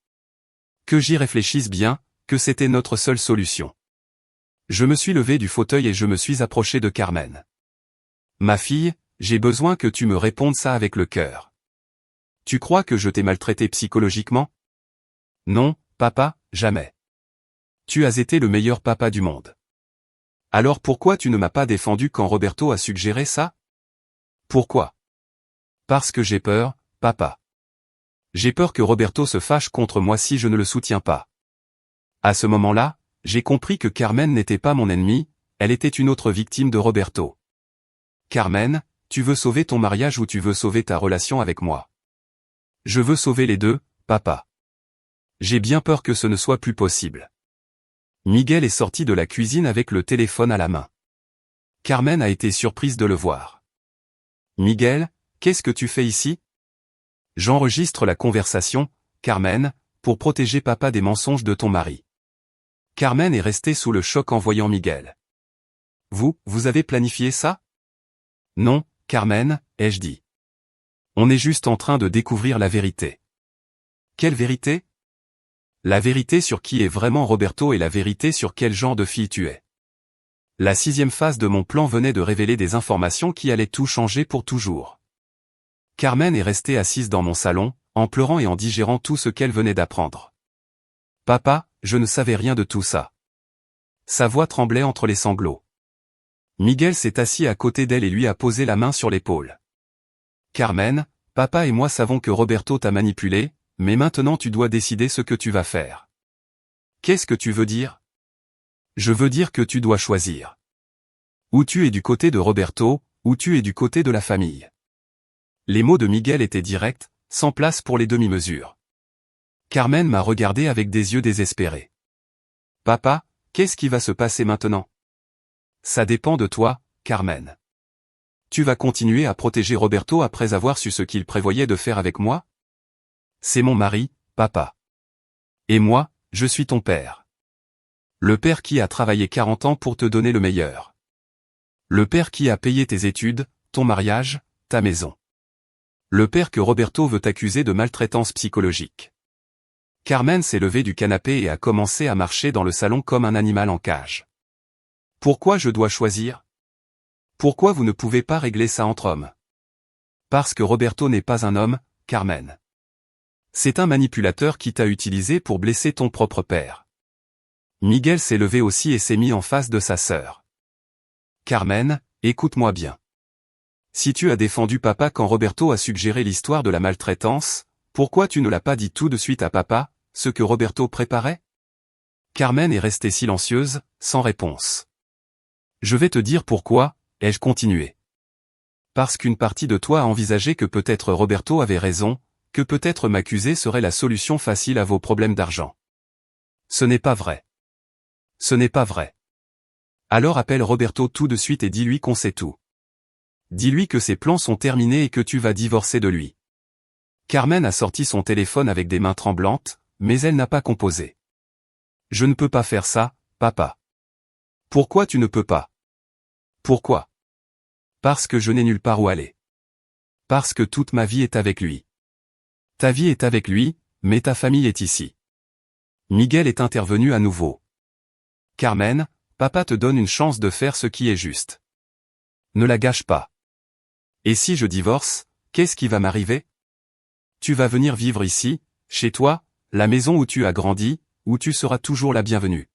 Que j'y réfléchisse bien, que c'était notre seule solution. Je me suis levé du fauteuil et je me suis approché de Carmen. Ma fille, j'ai besoin que tu me répondes ça avec le cœur. Tu crois que je t'ai maltraité psychologiquement? Non, papa, jamais. Tu as été le meilleur papa du monde. Alors pourquoi tu ne m'as pas défendu quand Roberto a suggéré ça? Pourquoi? Parce que j'ai peur, papa. J'ai peur que Roberto se fâche contre moi si je ne le soutiens pas. À ce moment-là, j'ai compris que Carmen n'était pas mon ennemi, elle était une autre victime de Roberto. Carmen, tu veux sauver ton mariage ou tu veux sauver ta relation avec moi? Je veux sauver les deux, papa. J'ai bien peur que ce ne soit plus possible. Miguel est sorti de la cuisine avec le téléphone à la main. Carmen a été surprise de le voir. Miguel, qu'est-ce que tu fais ici? J'enregistre la conversation, Carmen, pour protéger papa des mensonges de ton mari. Carmen est restée sous le choc en voyant Miguel. Vous avez planifié ça? Non, Carmen, ai-je dit. On est juste en train de découvrir la vérité. Quelle vérité? La vérité sur qui est vraiment Roberto et la vérité sur quel genre de fille tu es. La 6e phase de mon plan venait de révéler des informations qui allaient tout changer pour toujours. Carmen est restée assise dans mon salon, en pleurant et en digérant tout ce qu'elle venait d'apprendre. Papa, je ne savais rien de tout ça. Sa voix tremblait entre les sanglots. Miguel s'est assis à côté d'elle et lui a posé la main sur l'épaule. Carmen, papa et moi savons que Roberto t'a manipulé, mais maintenant tu dois décider ce que tu vas faire. Qu'est-ce que tu veux dire? Je veux dire que tu dois choisir. Ou tu es du côté de Roberto, ou tu es du côté de la famille. Les mots de Miguel étaient directs, sans place pour les demi-mesures. Carmen m'a regardé avec des yeux désespérés. Papa, qu'est-ce qui va se passer maintenant? Ça dépend de toi, Carmen. Tu vas continuer à protéger Roberto après avoir su ce qu'il prévoyait de faire avec moi? C'est mon mari, papa. Et moi, je suis ton père. Le père qui a travaillé 40 ans pour te donner le meilleur. Le père qui a payé tes études, ton mariage, ta maison. Le père que Roberto veut accuser de maltraitance psychologique. Carmen s'est levée du canapé et a commencé à marcher dans le salon comme un animal en cage. Pourquoi je dois choisir? Pourquoi vous ne pouvez pas régler ça entre hommes? Parce que Roberto n'est pas un homme, Carmen. C'est un manipulateur qui t'a utilisé pour blesser ton propre père. Miguel s'est levé aussi et s'est mis en face de sa sœur. Carmen, écoute-moi bien. Si tu as défendu papa quand Roberto a suggéré l'histoire de la maltraitance, pourquoi tu ne l'as pas dit tout de suite à papa, ce que Roberto préparait? Carmen est restée silencieuse, sans réponse. Je vais te dire pourquoi, ai-je continué. Parce qu'une partie de toi a envisagé que peut-être Roberto avait raison, que peut-être m'accuser serait la solution facile à vos problèmes d'argent. Ce n'est pas vrai. Ce n'est pas vrai. Alors appelle Roberto tout de suite et dis-lui qu'on sait tout. Dis-lui que ses plans sont terminés et que tu vas divorcer de lui. Carmen a sorti son téléphone avec des mains tremblantes, mais elle n'a pas composé. Je ne peux pas faire ça, papa. Pourquoi tu ne peux pas? Pourquoi? Parce que je n'ai nulle part où aller. Parce que toute ma vie est avec lui. Ta vie est avec lui, mais ta famille est ici. Miguel est intervenu à nouveau. Carmen, papa te donne une chance de faire ce qui est juste. Ne la gâche pas. Et si je divorce, qu'est-ce qui va m'arriver? Tu vas venir vivre ici, chez toi, la maison où tu as grandi, où tu seras toujours la bienvenue.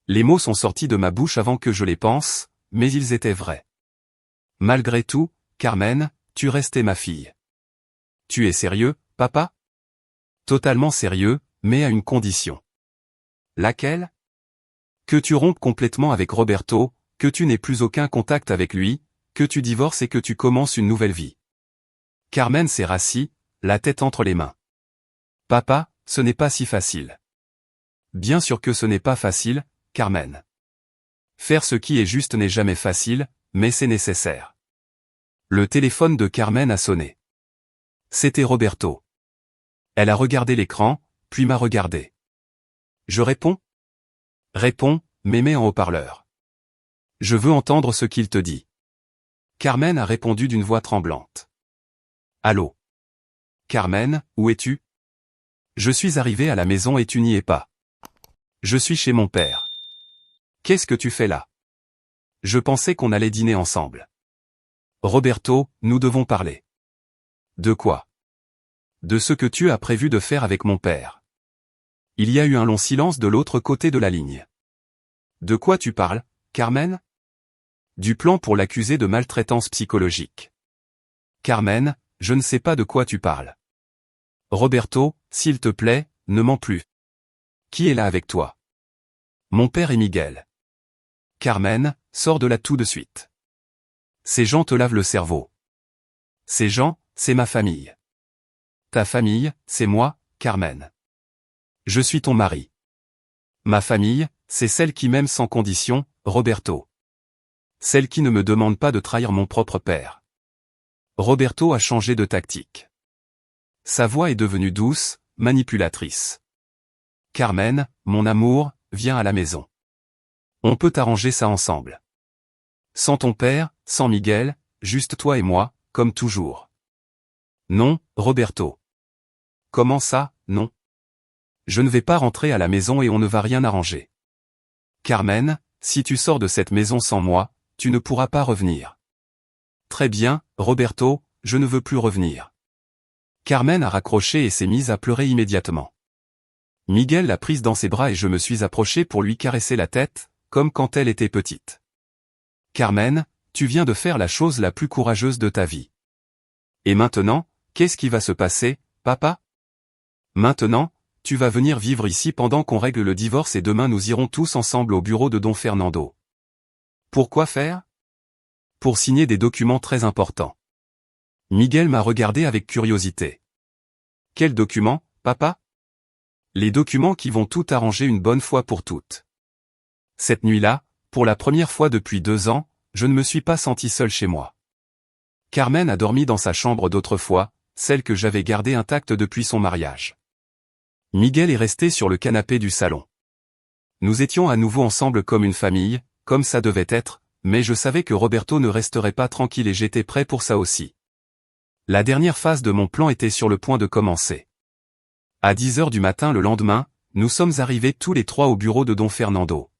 Les mots sont sortis de ma bouche avant que je les pense, mais ils étaient vrais. Malgré tout, Carmen, tu restais ma fille. Tu es sérieux, papa? Totalement sérieux, mais à une condition. Laquelle? Que tu rompes complètement avec Roberto, que tu n'aies plus aucun contact avec lui, que tu divorces et que tu commences une nouvelle vie. Carmen s'est rassis, la tête entre les mains. Papa, ce n'est pas si facile. Bien sûr que ce n'est pas facile, Carmen. Faire ce qui est juste n'est jamais facile, mais c'est nécessaire. Le téléphone de Carmen a sonné. C'était Roberto. Elle a regardé l'écran, puis m'a regardé. Je réponds? Réponds, mais mets en haut-parleur. Je veux entendre ce qu'il te dit. Carmen a répondu d'une voix tremblante. Allô? Carmen, où es-tu? Je suis arrivé à la maison et tu n'y es pas. Je suis chez mon père. Qu'est-ce que tu fais là? Je pensais qu'on allait dîner ensemble. Roberto, nous devons parler. De quoi? De ce que tu as prévu de faire avec mon père. Il y a eu un long silence de l'autre côté de la ligne. De quoi tu parles, Carmen? Du plan pour l'accuser de maltraitance psychologique. Carmen, je ne sais pas de quoi tu parles. Roberto, s'il te plaît, ne mens plus. Qui est là avec toi? Mon père et Miguel. Carmen, sors de là tout de suite. Ces gens te lavent le cerveau. Ces gens, c'est ma famille. Ta famille, c'est moi, Carmen. Je suis ton mari. Ma famille, c'est celle qui m'aime sans condition, Roberto. Celle qui ne me demande pas de trahir mon propre père. Roberto a changé de tactique. Sa voix est devenue douce, manipulatrice. Carmen, mon amour, viens à la maison. On peut arranger ça ensemble. Sans ton père, sans Miguel, juste toi et moi, comme toujours. Non, Roberto. Comment ça, non? Je ne vais pas rentrer à la maison et on ne va rien arranger. Carmen, si tu sors de cette maison sans moi, tu ne pourras pas revenir. Très bien, Roberto, je ne veux plus revenir. Carmen a raccroché et s'est mise à pleurer immédiatement. Miguel l'a prise dans ses bras et je me suis approché pour lui caresser la tête, comme quand elle était petite. Carmen, tu viens de faire la chose la plus courageuse de ta vie. Et maintenant, qu'est-ce qui va se passer, papa? Maintenant, tu vas venir vivre ici pendant qu'on règle le divorce et demain nous irons tous ensemble au bureau de Don Fernando. Pourquoi faire? Pour signer des documents très importants. Miguel m'a regardé avec curiosité. Quels documents, papa? Les documents qui vont tout arranger une bonne fois pour toutes. Cette nuit-là, pour la première fois depuis 2 ans, je ne me suis pas senti seul chez moi. Carmen a dormi dans sa chambre d'autrefois, celle que j'avais gardée intacte depuis son mariage. Miguel est resté sur le canapé du salon. Nous étions à nouveau ensemble comme une famille, comme ça devait être, mais je savais que Roberto ne resterait pas tranquille et j'étais prêt pour ça aussi. La dernière phase de mon plan était sur le point de commencer. À 10 heures du matin le lendemain, nous sommes arrivés tous les trois au bureau de Don Fernando.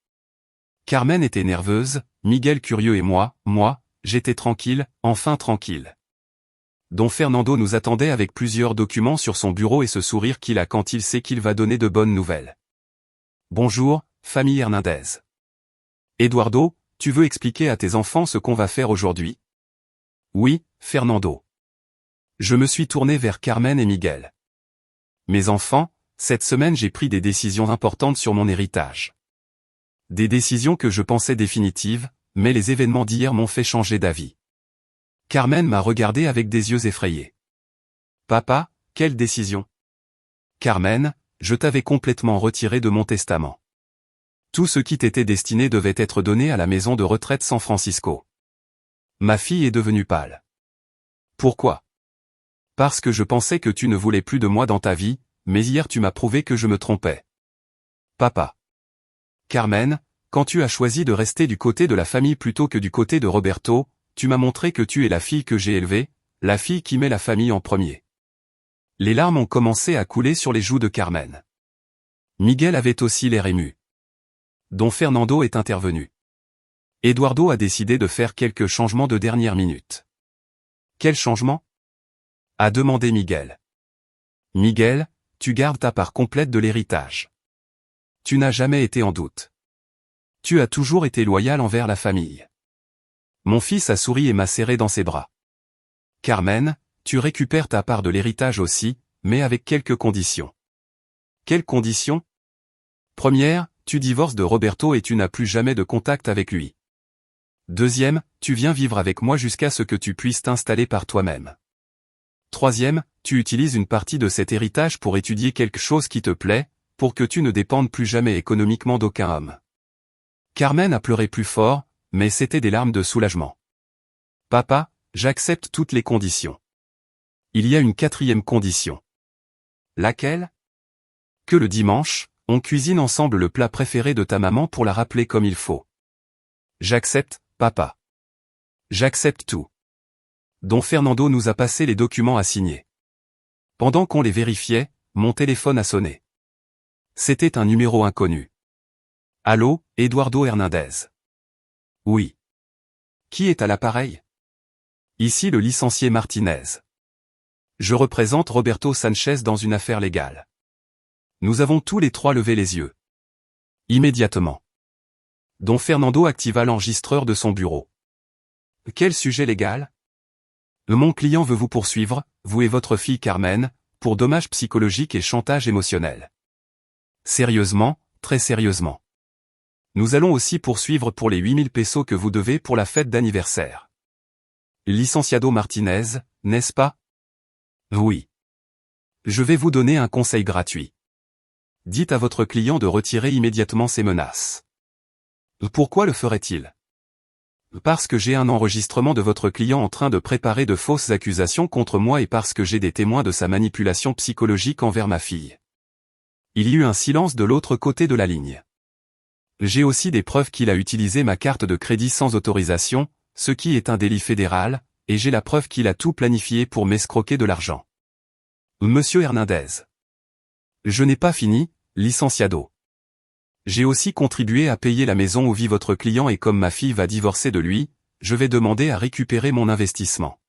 Carmen était nerveuse, Miguel curieux et moi, j'étais tranquille, enfin tranquille. Don Fernando nous attendait avec plusieurs documents sur son bureau et ce sourire qu'il a quand il sait qu'il va donner de bonnes nouvelles. Bonjour, famille Hernandez. Eduardo, tu veux expliquer à tes enfants ce qu'on va faire aujourd'hui? Oui, Fernando. Je me suis tourné vers Carmen et Miguel. Mes enfants, cette semaine j'ai pris des décisions importantes sur mon héritage. Des décisions que je pensais définitives, mais les événements d'hier m'ont fait changer d'avis. Carmen m'a regardé avec des yeux effrayés. Papa, quelle décision? Carmen, je t'avais complètement retiré de mon testament. Tout ce qui t'était destiné devait être donné à la maison de retraite San Francisco. Ma fille est devenue pâle. Pourquoi? Parce que je pensais que tu ne voulais plus de moi dans ta vie, mais hier tu m'as prouvé que je me trompais. Papa. Carmen, quand tu as choisi de rester du côté de la famille plutôt que du côté de Roberto, tu m'as montré que tu es la fille que j'ai élevée, la fille qui met la famille en premier. Les larmes ont commencé à couler sur les joues de Carmen. Miguel avait aussi l'air ému. Don Fernando est intervenu. Eduardo a décidé de faire quelques changements de dernière minute. Quel changement? A demandé Miguel. Miguel, tu gardes ta part complète de l'héritage. Tu n'as jamais été en doute. Tu as toujours été loyal envers la famille. Mon fils a souri et m'a serré dans ses bras. Carmen, tu récupères ta part de l'héritage aussi, mais avec quelques conditions. Quelles conditions? Première, tu divorces de Roberto et tu n'as plus jamais de contact avec lui. Deuxième, tu viens vivre avec moi jusqu'à ce que tu puisses t'installer par toi-même. Troisième, tu utilises une partie de cet héritage pour étudier quelque chose qui te plaît, pour que tu ne dépendes plus jamais économiquement d'aucun homme. Carmen a pleuré plus fort, mais c'était des larmes de soulagement. Papa, j'accepte toutes les conditions. Il y a une quatrième condition. Laquelle? Que le dimanche, on cuisine ensemble le plat préféré de ta maman pour la rappeler comme il faut. J'accepte, papa. J'accepte tout. Don Fernando nous a passé les documents à signer. Pendant qu'on les vérifiait, mon téléphone a sonné. C'était un numéro inconnu. Allô, Eduardo Hernandez. Oui. Qui est à l'appareil? Ici le licencié Martinez. Je représente Roberto Sanchez dans une affaire légale. Nous avons tous les trois levé les yeux. Immédiatement. Don Fernando activa l'enregistreur de son bureau. Quel sujet légal? Mon client veut vous poursuivre, vous et votre fille Carmen, pour dommages psychologiques et chantage émotionnel. Sérieusement, très sérieusement. Nous allons aussi poursuivre pour les 8000 pesos que vous devez pour la fête d'anniversaire. Licenciado Martinez, n'est-ce pas? Oui. Je vais vous donner un conseil gratuit. Dites à votre client de retirer immédiatement ses menaces. Pourquoi le ferait-il? Parce que j'ai un enregistrement de votre client en train de préparer de fausses accusations contre moi et parce que j'ai des témoins de sa manipulation psychologique envers ma fille. Il y eut un silence de l'autre côté de la ligne. J'ai aussi des preuves qu'il a utilisé ma carte de crédit sans autorisation, ce qui est un délit fédéral, et j'ai la preuve qu'il a tout planifié pour m'escroquer de l'argent. Monsieur Hernandez. Je n'ai pas fini, licenciado. J'ai aussi contribué à payer la maison où vit votre client et comme ma fille va divorcer de lui, je vais demander à récupérer mon investissement.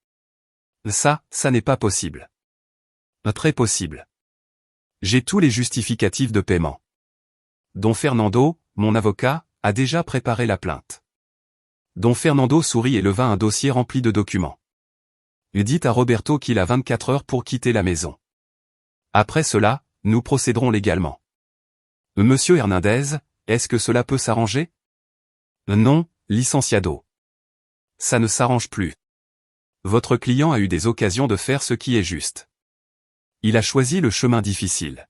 Ça n'est pas possible. Très possible. J'ai tous les justificatifs de paiement. Don Fernando, mon avocat, a déjà préparé la plainte. Don Fernando sourit et leva un dossier rempli de documents. Dites à Roberto qu'il a 24 heures pour quitter la maison. Après cela, nous procéderons légalement. Monsieur Hernandez, est-ce que cela peut s'arranger? Non, licenciado. Ça ne s'arrange plus. Votre client a eu des occasions de faire ce qui est juste. Il a choisi le chemin difficile.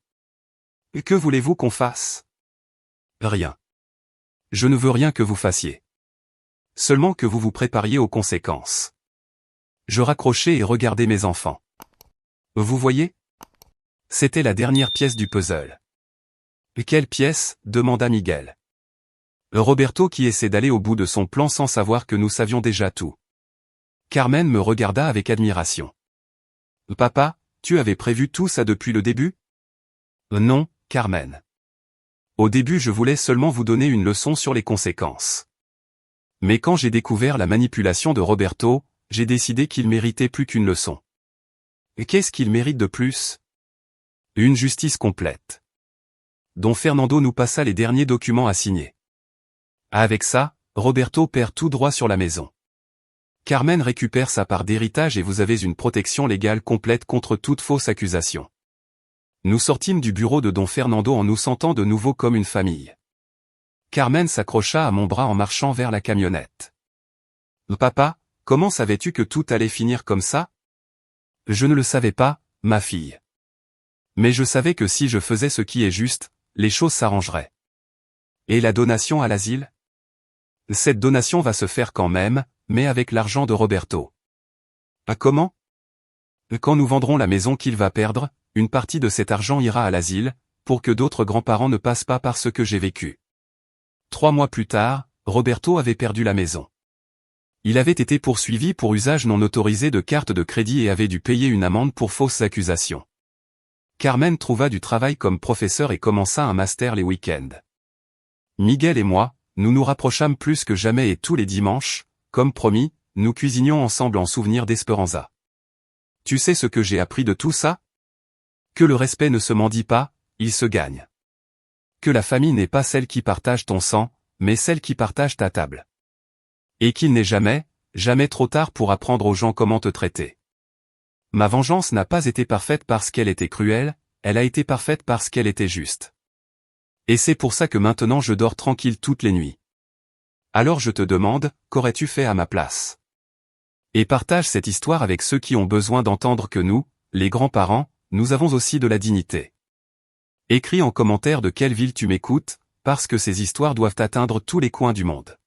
Que voulez-vous qu'on fasse? Rien. Je ne veux rien que vous fassiez. Seulement que vous vous prépariez aux conséquences. Je raccrochais et regardais mes enfants. Vous voyez? C'était la dernière pièce du puzzle. Quelle pièce? Demanda Miguel. Roberto qui essaie d'aller au bout de son plan sans savoir que nous savions déjà tout. Carmen me regarda avec admiration. Papa, tu avais prévu tout ça depuis le début? Non, Carmen. Au début je voulais seulement vous donner une leçon sur les conséquences. Mais quand j'ai découvert la manipulation de Roberto, j'ai décidé qu'il méritait plus qu'une leçon. Qu'est-ce qu'il mérite de plus? Une justice complète. Don Fernando nous passa les derniers documents à signer. Avec ça, Roberto perd tout droit sur la maison. Carmen récupère sa part d'héritage et vous avez une protection légale complète contre toute fausse accusation. Nous sortîmes du bureau de Don Fernando en nous sentant de nouveau comme une famille. Carmen s'accrocha à mon bras en marchant vers la camionnette. Papa, Comment savais-tu que tout allait finir comme ça? Je ne le savais pas, ma fille. Mais je savais que si je faisais ce qui est juste, les choses s'arrangeraient. Et la donation à l'asile? Cette donation va se faire quand même, mais avec l'argent de Roberto. Comment? Quand nous vendrons la maison qu'il va perdre, une partie de cet argent ira à l'asile, pour que d'autres grands-parents ne passent pas par ce que j'ai vécu. 3 mois plus tard, Roberto avait perdu la maison. Il avait été poursuivi pour usage non autorisé de carte de crédit et avait dû payer une amende pour fausses accusations. Carmen trouva du travail comme professeur et commença un master les week-ends. Miguel et moi, nous nous rapprochâmes plus que jamais et tous les dimanches, comme promis, nous cuisinions ensemble en souvenir d'Esperanza. Tu sais ce que j'ai appris de tout ça? Que le respect ne se mendie pas, il se gagne. Que la famille n'est pas celle qui partage ton sang, mais celle qui partage ta table. Et qu'il n'est jamais, jamais trop tard pour apprendre aux gens comment te traiter. Ma vengeance n'a pas été parfaite parce qu'elle était cruelle, elle a été parfaite parce qu'elle était juste. Et c'est pour ça que maintenant je dors tranquille toutes les nuits. Alors je te demande, qu'aurais-tu fait à ma place? Et partage cette histoire avec ceux qui ont besoin d'entendre que nous, les grands-parents, nous avons aussi de la dignité. Écris en commentaire de quelle ville tu m'écoutes, parce que ces histoires doivent atteindre tous les coins du monde.